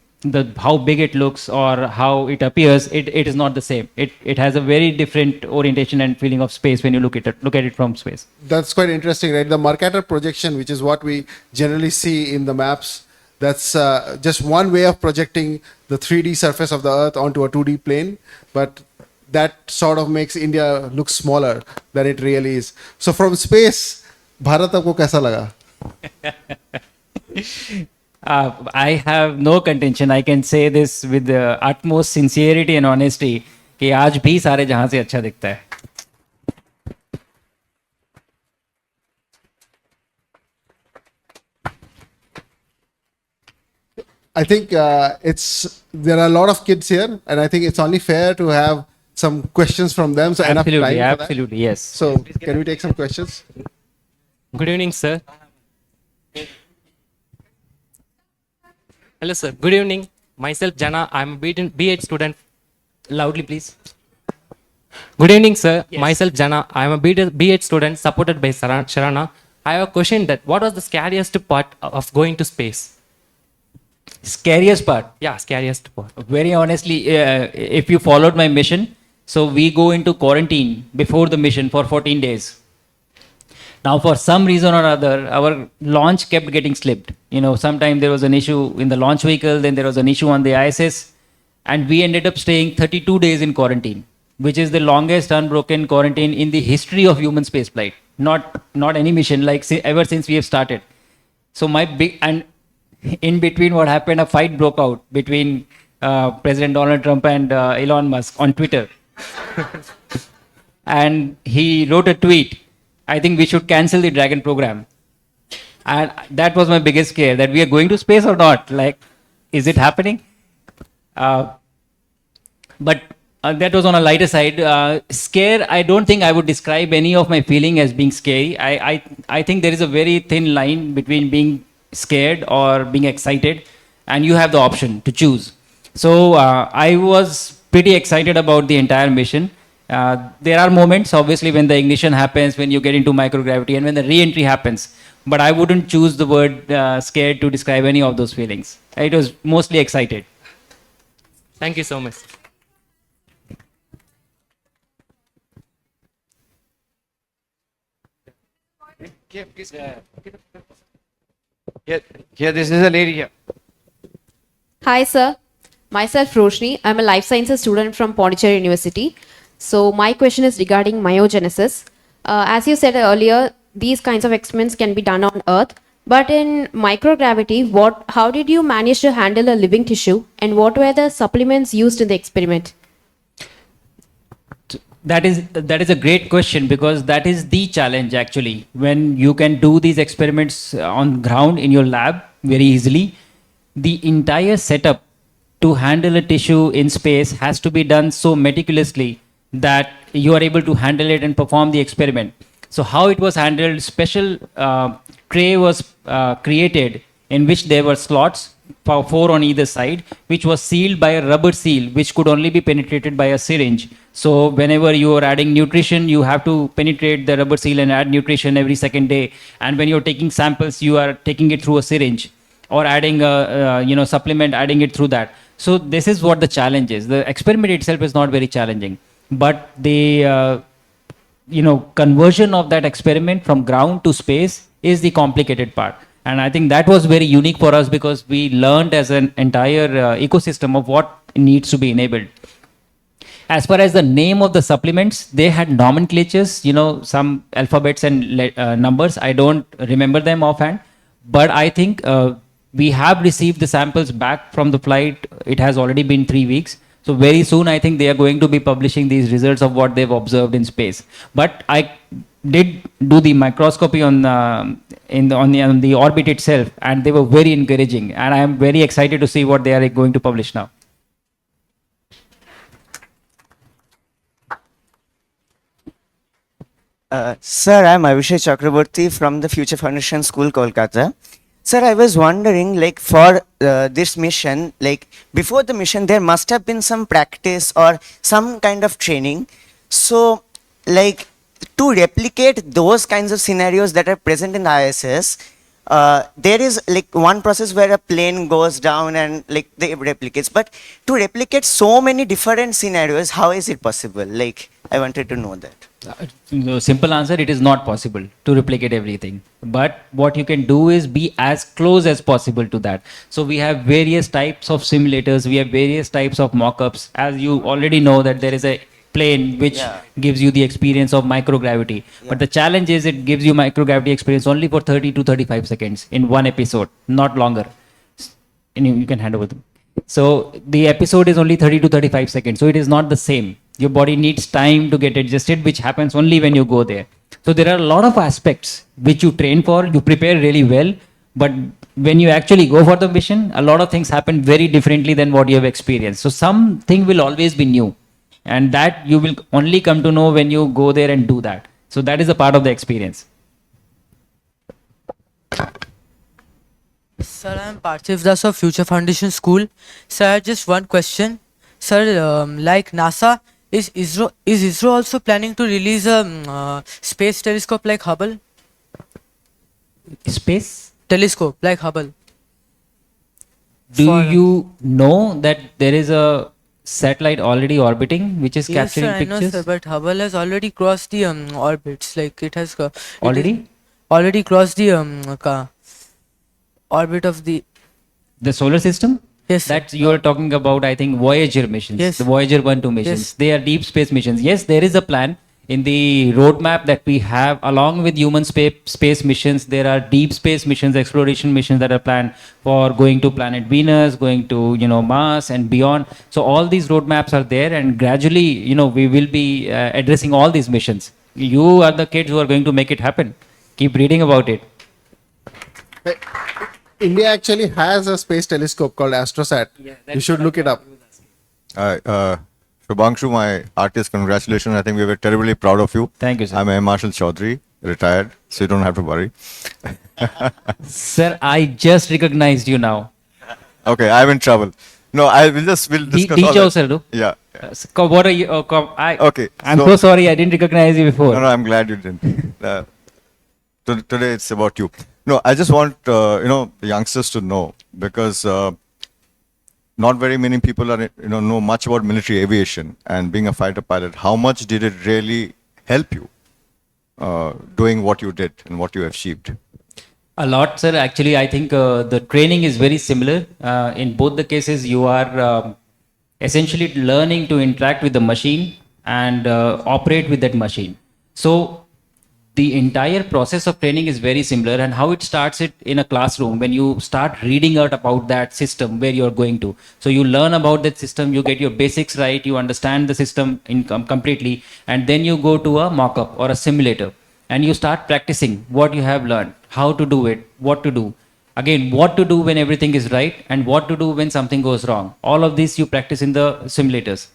How big it looks or how it appears, it is not the same. It has a very different orientation and feeling of space when you look at it from space. That's quite interesting, right? The Mercator projection, which is what we generally see in the maps, that's just one way of projecting the 3D surface of the Earth onto a 2D plane, but that sort of makes India look smaller than it really is. So from space, Bharat aapko kaisa laga? I have no contention. I can say this with the utmost sincerity and honesty कि आज भी सारे जहां से अच्छा दिखता है. I think there are a lot of kids here, and I think it's only fair to have some questions from them. So enough time for that. Absolutely, yes. So can we take some questions? Good evening, sir. Hello, sir. Good evening. Myself, Jana. I'm a B.Ed student. Loudly, please. Good evening, sir. Yes. Myself, Jana. I'm a B.Ed student supported by Sharana. I have a question that what was the scariest part of going to space? Scariest part. Yeah, scariest part. Very honestly, if you followed my mission, so we go into quarantine before the mission for 14 days. Now, for some reason or other, our launch kept getting slipped. Sometime there was an issue in the launch vehicle, then there was an issue on the ISS, and we ended up staying 32 days in quarantine, which is the longest unbroken quarantine in the history of human spaceflight. Not any mission, ever since we have started. So and in between what happened, a fight broke out between President Donald Trump and Elon Musk on Twitter. And he wrote a tweet, I think we should cancel the Dragon program. And that was my biggest scare, that we are going to space or not. Is it happening? But that was on a lighter side. Scare, I don't think I would describe any of my feeling as being scary. I think there is a very thin line between being scared or being excited, and you have the option to choose. So I was pretty excited about the entire mission. There are moments, obviously, when the ignition happens, when you get into microgravity, and when the re-entry happens. But I wouldn't choose the word scared to describe any of those feelings. It was mostly excited. Thank you so much. Here, this is a lady here. Hi, sir. Myself, Roshni. I'm a life sciences student from Pondicherry University. So my question is regarding myogenesis. As you said earlier, these kinds of experiments can be done on Earth. But in microgravity, how did you manage to handle a living tissue, and what were the supplements used in the experiment? That is a great question, because that is the challenge actually. When you can do these experiments on ground in your lab very easily, the entire setup to handle a tissue in space has to be done so meticulously that you are able to handle it and perform the experiment. So how it was handled, special tray was created in which there were slots, 4 on either side, which was sealed by a rubber seal, which could only be penetrated by a syringe. So whenever you are adding nutrition, you have to penetrate the rubber seal and add nutrition every second day. And when you're taking samples, you are taking it through a syringe, or adding a supplement, adding it through that. So this is what the challenge is. The experiment itself is not very challenging, but the conversion of that experiment from ground to space is the complicated part. And I think that was very unique for us, because we learned as an entire ecosystem of what needs to be enabled. As far as the name of the supplements, they had nomenclatures, some alphabets and numbers. I don't remember them offhand, but I think we have received the samples back from the flight. It has already been 3 weeks. So very soon, I think they are going to be publishing these results of what they've observed in space. But I did do the microscopy on the orbit itself, and they were very encouraging. And I am very excited to see what they are going to publish now. Sir, I'm Abhishek Chakraborty from the Future Foundation School, Kolkata. Sir, I was wondering, for this mission, before the mission, there must have been some practice or some kind of training. So, to replicate those kinds of scenarios that are present in the ISS, there is one process where a plane goes down and they replicates. But to replicate so many different scenarios, how is it possible? I wanted to know that. The simple answer, it is not possible to replicate everything. But what you can do is be as close as possible to that. So we have various types of simulators, we have various types of mock-ups. As you already know that there is a plane which gives you the experience of microgravity. But the challenge is it gives you microgravity experience only for 30 to 35 seconds in one episode, not longer. And you can hand over them. So the episode is only 30 to 35 seconds. So it is not the same. Your body needs time to get adjusted, which happens only when you go there. So there are a lot of aspects which you train for, you prepare really well, but when you actually go for the mission, a lot of things happen very differently than what you have experienced. So something will always be new, and that you will only come to know when you go there and do that. So that is a part of the experience. Sir, I am Parthiv Das of Future Foundation School. Sir, I have just one question. Sir, like NASA, is ISRO also planning to release a space telescope like Hubble? Space? Telescope like Hubble. Do For- you know that there is a satellite already orbiting which is Yes, capturing sir, I know, pictures? sir, but Hubble has already crossed the orbits. Like it has Already? already crossed the orbit of the. The solar system? Yes, sir. That you are talking about, I think, Voyager missions. Yes. The Voyager 1, 2 missions. Yes. They are deep space missions. Yes, there is a plan in the roadmap that we have along with human space missions. There are deep space missions, exploration missions that are planned for going to planet Venus, going to, Mars and beyond. So all these roadmaps are there, and gradually, we will be addressing all these missions. You are the kids who are going to make it happen. Keep reading about it. Hey, India actually has a space telescope called AstroSat. You should look it up. Shubhanshu, my artist, congratulations. I think we were terribly proud of you. Thank you, sir. I'm A. Marshall Chaudhary, retired, so you don't have to worry. Sir, I just recognized you now. Okay, I'm in trouble. No, we'll discuss all Teach that. also, do? Yeah. What are you? Okay, I'm so- so sorry. I didn't recognize you before. No, I'm glad you didn't. Today it's about you. No, I just want the youngsters to know, because not very many people are know much about military aviation and being a fighter pilot. How much did it really help you doing what you did and what you achieved? A lot, sir. Actually, I think the training is very similar. In both the cases, you are essentially learning to interact with the machine and operate with that machine. So the entire process of training is very similar, and how it starts it in a classroom when you start reading out about that system where you're going to. So you learn about that system, you get your basics right, you understand the system completely, and then you go to a mock-up or a simulator and you start practicing what you have learned, how to do it, what to do. Again, what to do when everything is right and what to do when something goes wrong. All of this you practice in the simulators.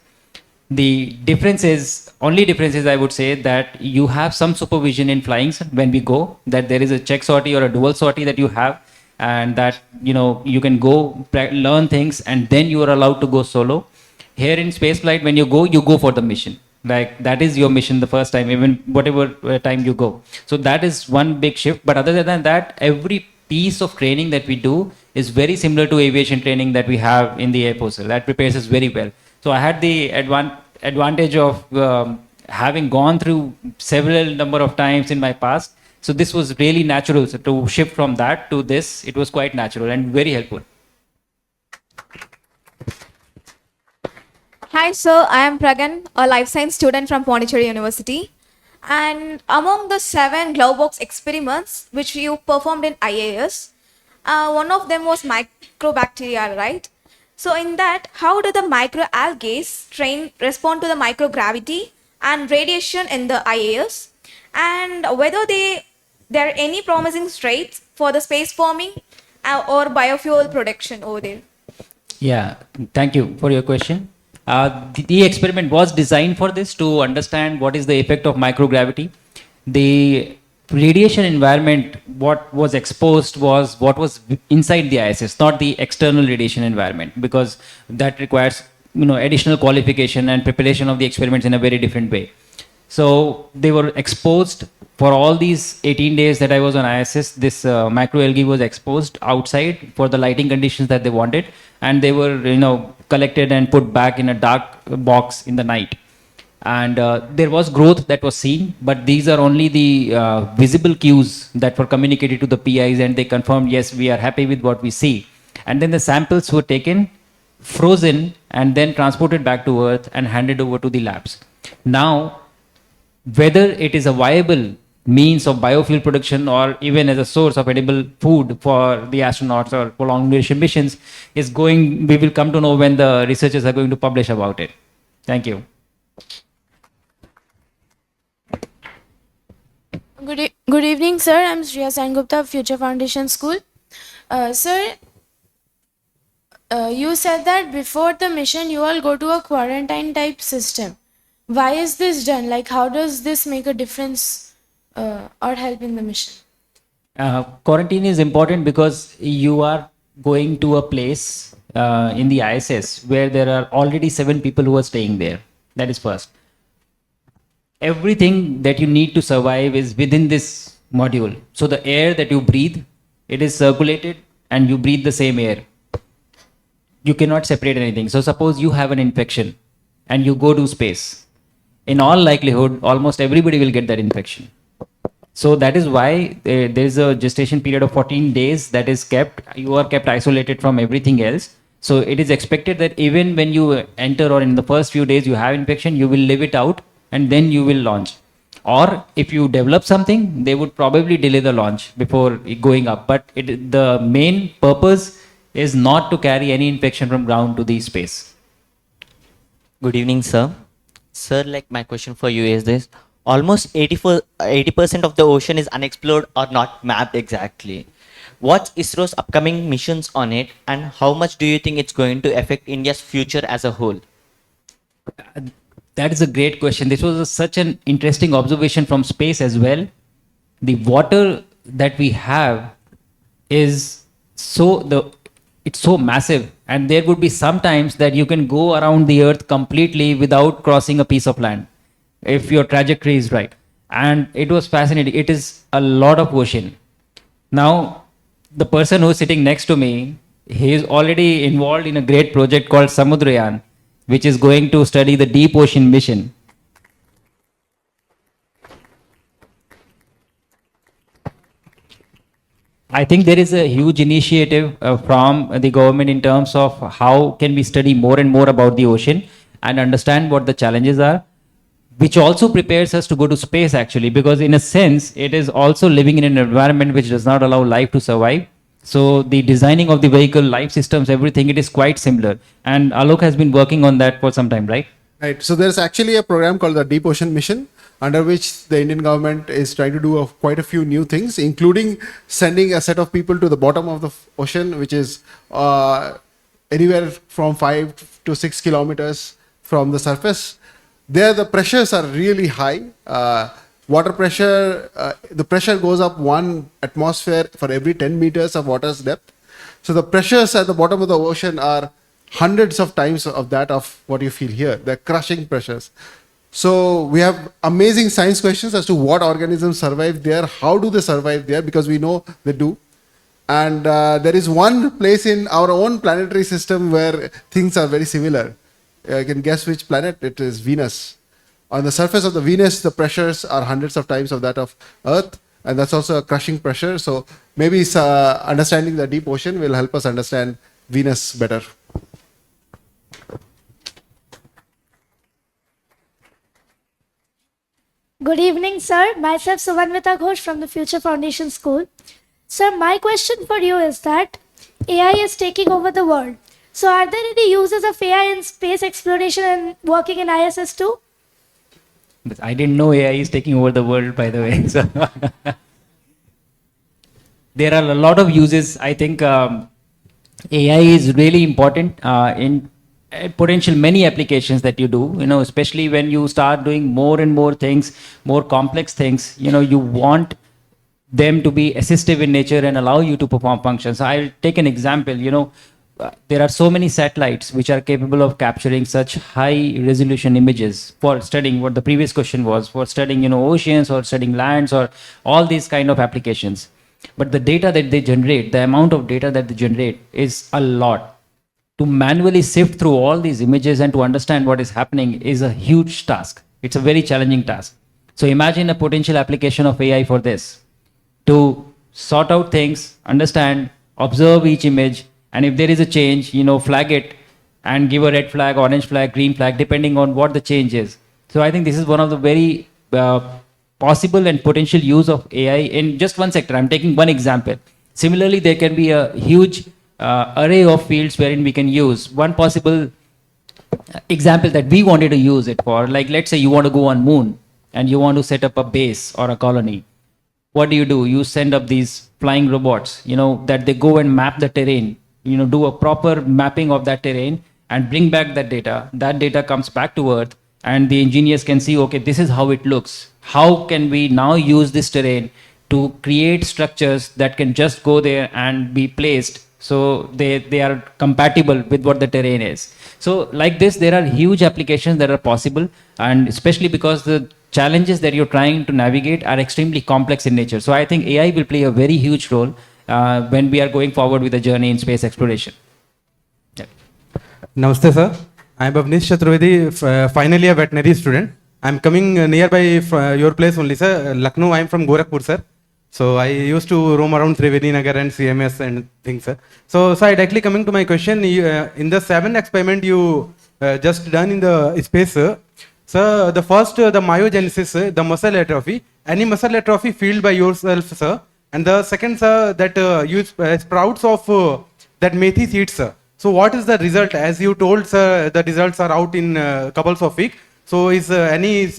The difference is, only difference is, I would say, that you have some supervision in flying when we go, that there is a check sortie or a dual sortie that you have, and that you can go learn things and then you are allowed to go solo. Here in spaceflight, when you go for the mission. Like that is your mission the first time, even whatever time you go. So that is one big shift. But other than that, every piece of training that we do is very similar to aviation training that we have in the Air Force. That prepares us very well. So I had the advantage of having gone through several number of times in my past. So this was really natural. So to shift from that to this, it was quite natural and very helpful. Hi, sir. I am Pragan, a life science student from Pondicherry University. And among the 7 Glovebox experiments which you performed in IIS, one of them was microbacteria, right? So in that, how do the microalgae respond to the microgravity and radiation in the IIS? And whether there are any promising traits for the space farming or biofuel production over there? Yeah, thank you for your question. The experiment was designed for this, to understand what is the effect of microgravity. The radiation environment, what was exposed was what was inside the ISS, not the external radiation environment, because that requires additional qualification and preparation of the experiments in a very different way. So they were exposed for all these 18 days that I was on ISS. This microalgae was exposed outside for the lighting conditions that they wanted, and they were collected and put back in a dark box in the night. And there was growth that was seen, but these are only the visible cues that were communicated to the PIs, and they confirmed, yes, we are happy with what we see. And then the samples were taken, frozen, and then transported back to Earth and handed over to the labs. Now, whether it is a viable means of biofuel production or even as a source of edible food for the astronauts or for long duration missions we will come to know when the researchers are going to publish about it. Thank you. Good evening, sir. I'm Shriya Sangupta of Future Foundation School. Sir, you said that before the mission you all go to a quarantine type system. Why is this done? Like, how does this make a difference or help in the mission? Quarantine is important because you are going to a place in the ISS where there are already 7 people who are staying there. That is first. Everything that you need to survive is within this module. So the air that you breathe, it is circulated and you breathe the same air. You cannot separate anything. So suppose you have an infection and you go to space. In all likelihood, almost everybody will get that infection. So that is why there is a gestation period of 14 days that is kept. You are kept isolated from everything else. So it is expected that even when you enter or in the first few days you have infection, you will live it out and then you will launch. Or if you develop something, they would probably delay the launch before going up. But the main purpose is not to carry any infection from ground to the space. Good evening, sir. Sir, like my question for you is this. Almost 80% of the ocean is unexplored or not mapped exactly. What's ISRO's upcoming missions on it, and how much do you think it's going to affect India's future as a whole? That is a great question. This was such an interesting observation from space as well. The water that we have is it's so massive, and there would be some times that you can go around the earth completely without crossing a piece of land if your trajectory is right. And it was fascinating. It is a lot of ocean. Now, the person who's sitting next to me, he is already involved in a great project called Samudrayan, which is going to study the deep ocean mission. I think there is a huge initiative from the government in terms of how can we study more and more about the ocean and understand what the challenges are, which also prepares us to go to space actually, because in a sense, it is also living in an environment which does not allow life to survive. So the designing of the vehicle, life systems, everything, it is quite similar. And Alok has been working on that for some time, right? Right. So there's actually a program called the Deep Ocean Mission, under which the Indian government is trying to do quite a few new things, including sending a set of people to the bottom of the ocean, which is anywhere from 5 to 6 kilometers from the surface. There, the pressures are really high. Water pressure, the pressure goes up 1 atmosphere for every 10 meters of water's depth. So the pressures at the bottom of the ocean are hundreds of times of that of what you feel here. They're crushing pressures. So we have amazing science questions as to what organisms survive there, how do they survive there, because we know they do. And there is one place in our own planetary system where things are very similar. You can guess which planet it is. Venus. On the surface of the Venus, the pressures are hundreds of times of that of Earth, and that's also a crushing pressure. So maybe understanding the deep ocean will help us understand Venus better. Good evening, sir. Myself, Suvanvita Ghosh from the Future Foundation School. Sir, my question for you is that AI is taking over the world. So are there any uses of AI in space exploration and working in ISS too? I didn't know AI is taking over the world, by the way. So there are a lot of uses. I think AI is really important in potential many applications that you do, especially when you start doing more and more things, more complex things, you want them to be assistive in nature and allow you to perform functions. I'll take an example, there are so many satellites which are capable of capturing such high resolution images for studying what the previous question was, for studying, oceans or studying lands or all these kind of applications. But the data that they generate, the amount of data that they generate is a lot. To manually sift through all these images and to understand what is happening is a huge task. It's a very challenging task. So imagine a potential application of AI for this, to sort out things, understand, observe each image, and if there is a change, flag it and give a red flag, orange flag, green flag, depending on what the change is. So I think this is one of the very possible and potential use of AI in just one sector. I'm taking one example. Similarly, there can be a huge array of fields wherein we can use. One possible example that we wanted to use it for, like let's say you want to go on moon and you want to set up a base or a colony. what do? You send up these flying robots, that they go and map the terrain, do a proper mapping of that terrain and bring back that data. That data comes back to Earth, and the engineers can see, okay, this is how it looks. How can we now use this terrain to create structures that can just go there and be placed so they are compatible with what the terrain is. So like this, there are huge applications that are possible, and especially because the challenges that you're trying to navigate are extremely complex in nature. So I think AI will play a very huge role when we are going forward with the journey in space exploration. Yeah. Namaste, sir. I am Bhavnesh Chaturvedi, finally a veterinary student. I am coming nearby your place only, sir. Lucknow, I am from Gorakhpur, sir. So I used to roam around Triveni Nagar and CMS and things, sir. So directly coming to my question, in the 7 experiment you just done in the space, sir. Sir, the first, the myogenesis, the muscle atrophy, any muscle atrophy felt by yourself, sir. And the second, sir, that you sprouts of that methi seeds, sir. So what is the result? As you told, sir, the results are out in couples of weeks. So is any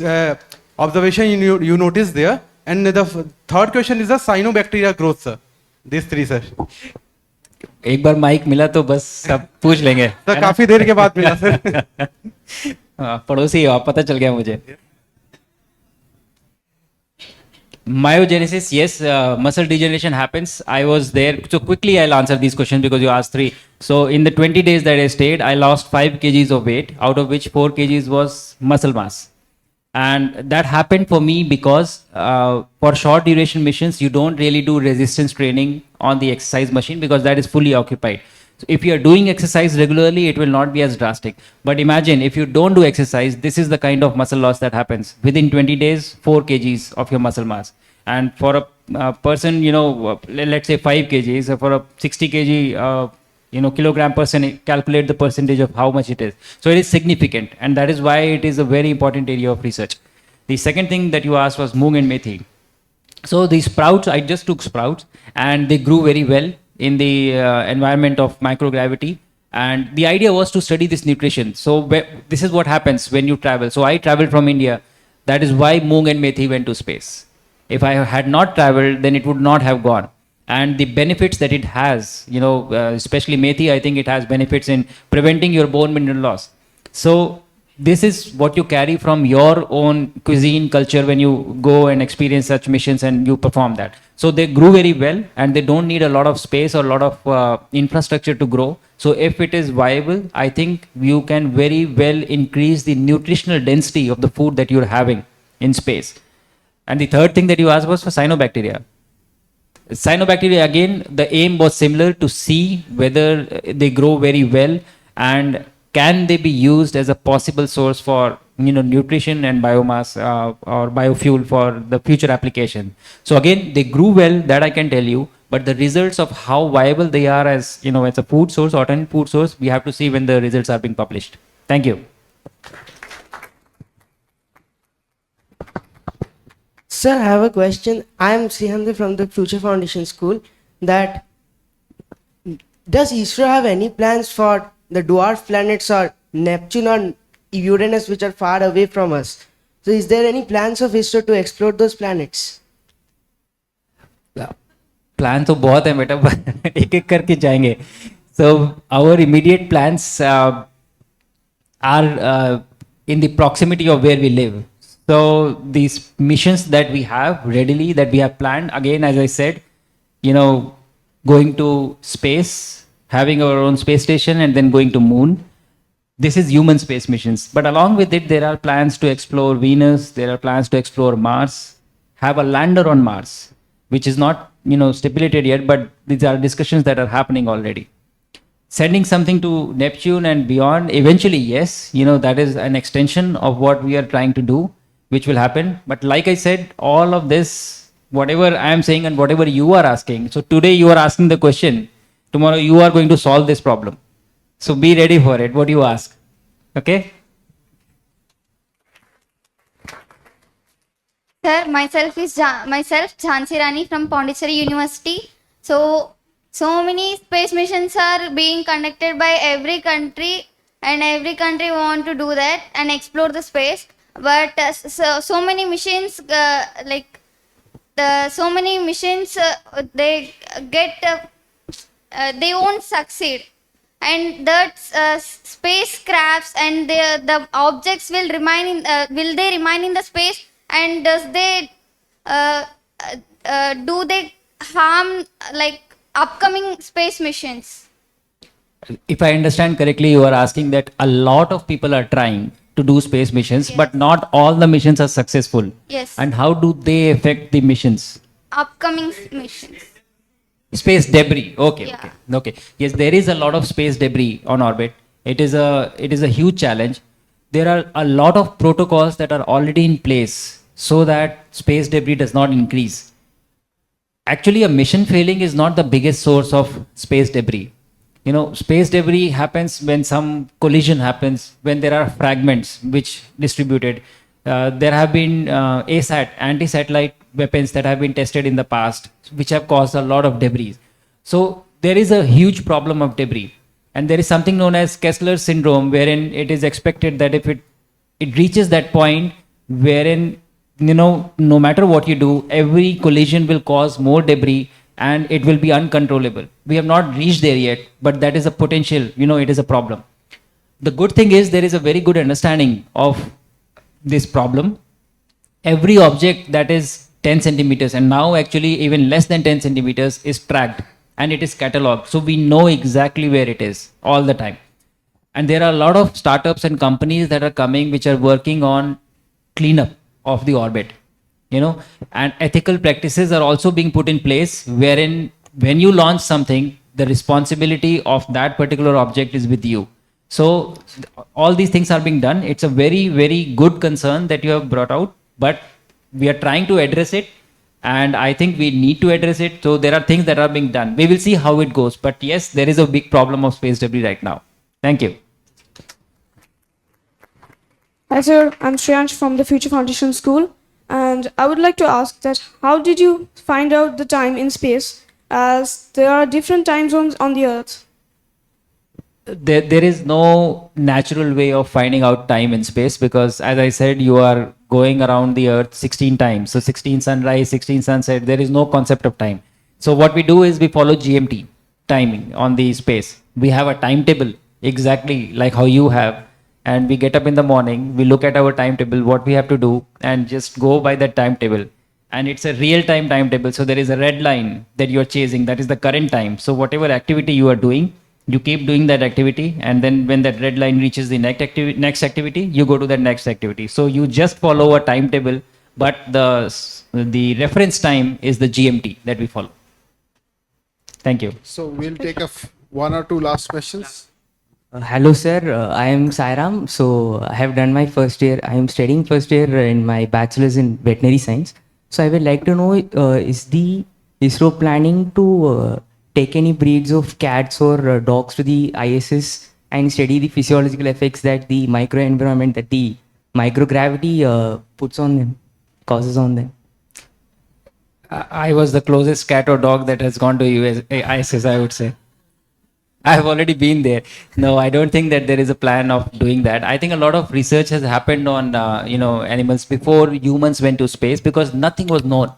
observation you notice there? And the third question is the cyanobacteria growth, sir. These 3, sir. एक बार mic मिला तो बस सब पूछ लेंगे. Sir काफी देर के बाद मिला, सर. पड़ोसी हो आप, पता चल गया मुझे. Myogenesis, yes, muscle degeneration happens. I was there. So quickly I'll answer these questions because you asked 3. So in the 20 days that I stayed, I lost 5 kgs of weight, out of which 4 kgs was muscle mass. And that happened for me because for short duration missions, you don't really do resistance training on the exercise machine because that is fully occupied. So if you are doing exercise regularly, it will not be as drastic. But imagine if you don't do exercise, this is the kind of muscle loss that happens. Within 20 days, 4 kgs of your muscle mass. And for a person, let's say 5 kgs, for a 60 kg, kilogram person, calculate the percentage of how much it is. So it is significant. And that is why it is a very important area of research. The second thing that you asked was moong and methi. So these sprouts, I just took sprouts and they grew very well in the environment of microgravity. And the idea was to study this nutrition. So this is what happens when you travel. So I traveled from India. That is why moong and methi went to space. If I had not traveled, then it would not have gone. And the benefits that it has, especially methi, I think it has benefits in preventing your bone mineral loss. So this is what you carry from your own cuisine culture when you go and experience such missions and you perform that. So they grew very well and they don't need a lot of space or a lot of infrastructure to grow. So if it is viable, I think you can very well increase the nutritional density of the food that you're having in space. And the third thing that you asked was for cyanobacteria. Cyanobacteria, again, the aim was similar, to see whether they grow very well and can they be used as a possible source for nutrition and biomass or biofuel for the future application. So again, they grew well, that I can tell you, but the results of how viable they are as as a food source, alternate food source, we have to see when the results are being published. Thank you. Sir, I have a question. I am Srihandri from the Future Foundation School. That does ISRO have any plans for the dwarf planets or Neptune or Uranus, which are far away from us? So, is there any plans of ISRO to explore those planets? Plan तो बहुत है बेटा, एक-एक करके जाएंगे. So our immediate plans are in the proximity of where we live. So these missions that we have readily, that we have planned, again, as I said, going to space, having our own space station and then going to moon. This is human space missions. But along with it, there are plans to explore Venus. There are plans to explore Mars, have a lander on Mars, which is not, stipulated yet, but these are discussions that are happening already. Sending something to Neptune and beyond, eventually, yes, that is an extension of what we are trying to do, which will happen. But like I said, all of this, whatever I am saying and whatever you are asking, so today you are asking the question, tomorrow you are going to solve this problem. So be ready for it, what you ask. Okay? Sir, myself Jhansi Rani from Pondicherry University. So many space missions are being conducted by every country, and every country want to do that and explore the space. But so many missions so many missions they get they won't succeed, and that spacecrafts and the objects will they remain in the space, and does they do they harm like upcoming space missions? If I understand correctly, you are asking that a lot of people are trying to do space missions, but not all the missions are successful. Yes. And how do they affect the missions? Upcoming missions. Space debris. Okay, Yeah. okay. Yes, there is a lot of space debris on orbit. It is a huge challenge. There are a lot of protocols that are already in place so that space debris does not increase. Actually, a mission failing is not the biggest source of space debris. You know, space debris happens when some collision happens, when there are fragments which distributed. There have been ASAT, anti-satellite weapons that have been tested in the past, which have caused a lot of debris. So there is a huge problem of debris. And there is something known as Kessler syndrome, wherein it is expected that if it reaches that point wherein, you know, no matter what you do, every collision will cause more debris and it will be uncontrollable. We have not reached there yet, but that is a potential, you know, it is a problem. The good thing is there is a very good understanding of this problem. Every object that is 10 centimeters and now actually even less than 10 centimeters is tracked and it is catalogued. So we know exactly where it is all the time. And there are a lot of startups and companies that are coming which are working on cleanup of the orbit, you know, and ethical practices are also being put in place wherein when you launch something, the responsibility of that particular object is with you. So all these things are being done. It's a very, very good concern that you have brought out, but we are trying to address it. And I think we need to address it. So there are things that are being done. We will see how it goes. But yes, there is a big problem of space debris right now. Thank you. Hi sir, I'm Shreyansh from the Future Foundation School, and I would like to ask that how did you find out the time in space, as there are different time zones on the Earth? There is no natural way of finding out time in space because, as I said, you are going around the Earth 16 times. So 16 sunrise, 16 sunset, there is no concept of time. So what we do is we follow GMT timing on the space. We have a timetable exactly like how you have. And we get up in the morning, we look at our timetable, what we have to do, and just go by that timetable. And it's a real-time timetable. So there is a red line that you're chasing. That is the current time. So whatever activity you are doing, you keep doing that activity. And then when that red line reaches the next activity, you go to that next activity. So you just follow a timetable, but the reference time is the GMT that we follow. Thank you. So we'll take one or two last questions. Hello sir, I am Sairam. So I have done my first year. I am studying first year in my bachelor's in veterinary science. So I would like to know, is the ISRO planning to take any breeds of cats or dogs to the ISS and study the physiological effects that the microenvironment, that the microgravity puts on them, causes on them? I was the closest cat or dog that has gone to ISS, I would say. I have already been there. No, I don't think that there is a plan of doing that. I think a lot of research has happened on animals before humans went to space because nothing was known.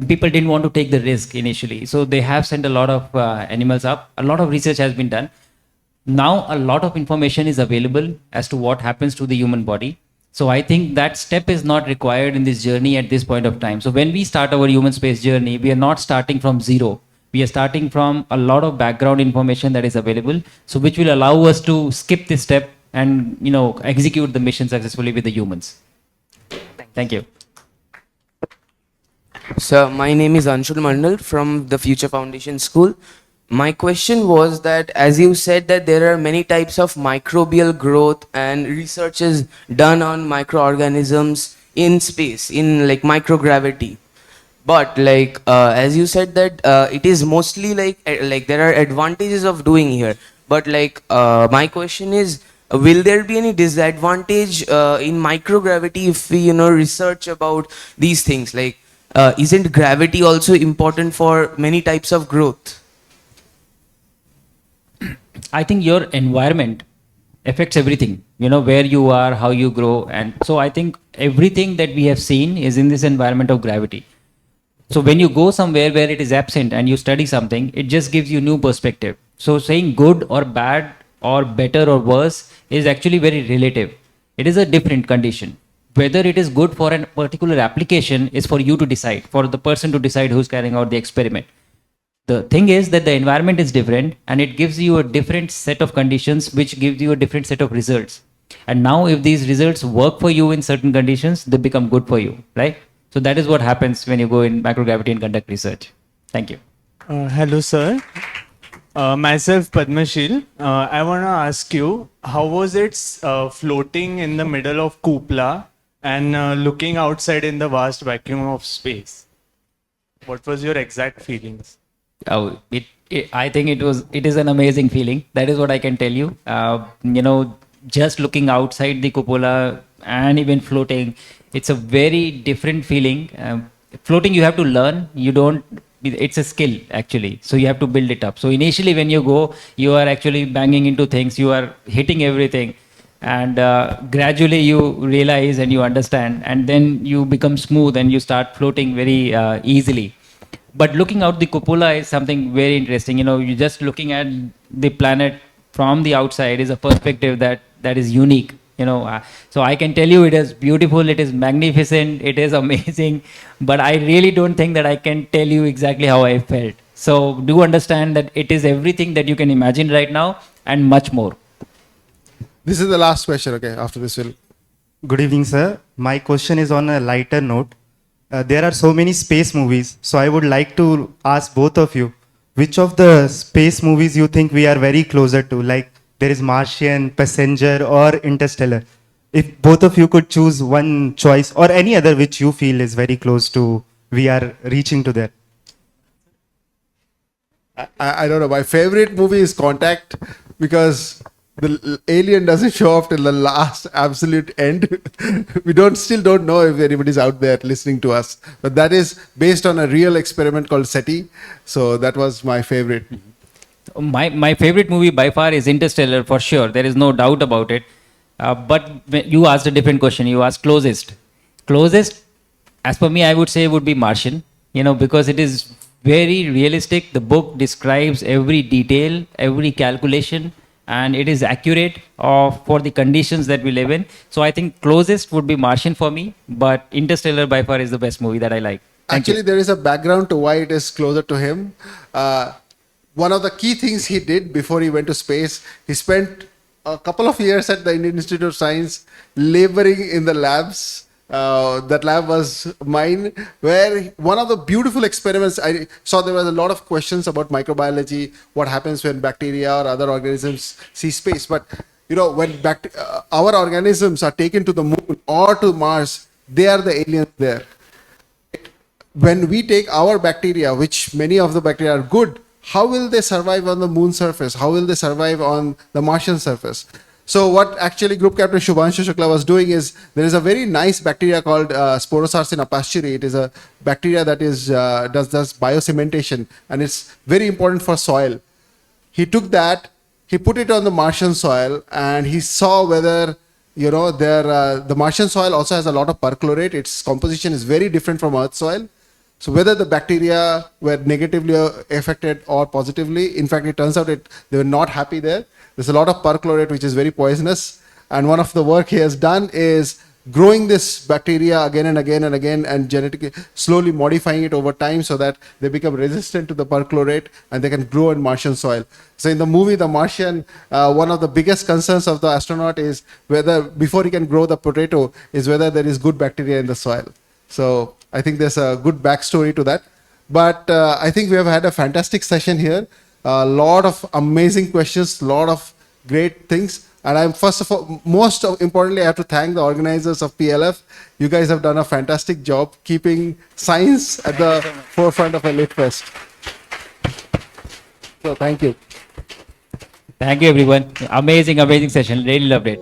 People didn't want to take the risk initially. So they have sent a lot of animals up. A lot of research has been done. Now a lot of information is available as to what happens to the human body. So I think that step is not required in this journey at this point of time. So when we start our human space journey, we are not starting from zero. We are starting from a lot of background information that is available, so which will allow us to skip this step and execute the mission successfully with the humans. Thank you. Sir, my name is Anshul Mandal from the Future Foundation School. My question was that, as you said, that there are many types of microbial growth and research is done on microorganisms in space, in like microgravity. But as you said that it is mostly like there are advantages of doing here. But my question is, will there be any disadvantage in microgravity if we research about these things? Isn't gravity also important for many types of growth? I think your environment affects everything, where you are, how you grow. And so I think everything that we have seen is in this environment of gravity. So when you go somewhere where it is absent and you study something, it just gives you new perspective. So saying good or bad or better or worse is actually very relative. It is a different condition. Whether it is good for a particular application is for you to decide, for the person to decide who's carrying out the experiment. The thing is that the environment is different and it gives you a different set of conditions which gives you a different set of results. And now if these results work for you in certain conditions, they become good for you, right? So that is what happens when you go in microgravity and conduct research. Thank you. Hello, sir. Myself, Padmashil. I want to ask you, how was it floating in the middle of Kupla and looking outside in the vast vacuum of space? What was your exact feelings? Oh, I think it is an amazing feeling. That is what I can tell you. Just looking outside the cupola and even floating, it's a very different feeling. Floating, you have to learn. It's a skill actually. So you have to build it up. So initially when you go, you are actually banging into things, you are hitting everything. And gradually you realize and you understand, and then you become smooth and you start floating very easily. But looking out the cupola is something very interesting. You're just looking at the planet from the outside is a perspective that is unique. So I can tell you it is beautiful, it is magnificent, it is amazing, but I really don't think that I can tell you exactly how I felt. So do understand that it is everything that you can imagine right now and much more. This is the last question, okay? After this, we'll. Good evening, sir. My question is on a lighter note. There are so many space movies, so I would like to ask both of you, which of the space movies you think we are very closer to, like there is Martian, Passenger or Interstellar? If both of you could choose one choice or any other which you feel is very close to, we are reaching to there. I don't know. My favorite movie is Contact because the alien doesn't show up till the last absolute end. We still don't know if anybody's out there listening to us. But that is based on a real experiment called SETI. So that was my favorite. My favorite movie by far is Interstellar for sure. There is no doubt about it. But you asked a different question. You asked closest. Closest, as per me, I would say would be Martian. Because it is very realistic. The book describes every detail, every calculation, and it is accurate for the conditions that we live in. So I think closest would be Martian for me, but Interstellar by far is the best movie that I like. Actually, there is a background to why it is closer to him. One of the key things he did before he went to space, he spent a couple of years at the Indian Institute of Science laboring in the labs. That lab was mine, where one of the beautiful experiments, I saw there was a lot of questions about microbiology, what happens when bacteria or other organisms see space. But, when our organisms are taken to the moon or to Mars, they are the aliens there. When we take our bacteria, which many of the bacteria are good, how will they survive on the moon surface? How will they survive on the Martian surface? So what actually Group Captain Shubhanshu Shukla was doing is, there is a very nice bacteria called Sporosarsina pasture. It is a bacteria that does biocementation, and it's very important for soil. He took that, he put it on the Martian soil, and he saw whether the Martian soil also has a lot of perchlorate. Its composition is very different from Earth soil. So whether the bacteria were negatively affected or positively, in fact, it turns out they were not happy there. There's a lot of perchlorate, which is very poisonous. And one of the work he has done is growing this bacteria again and again and again, and genetically slowly modifying it over time so that they become resistant to the perchlorate and they can grow in Martian soil. So in the movie The Martian, one of the biggest concerns of the astronaut is whether, before he can grow the potato, is whether there is good bacteria in the soil. So I think there's a good backstory to that. But I think we have had a fantastic session here. A lot of amazing questions, a lot of great things. And I'm most importantly, I have to thank the organizers of PLF. You guys have done a fantastic job keeping science at the forefront of a Lit Fest. So thank you. Thank you, everyone. Amazing session. Really loved it.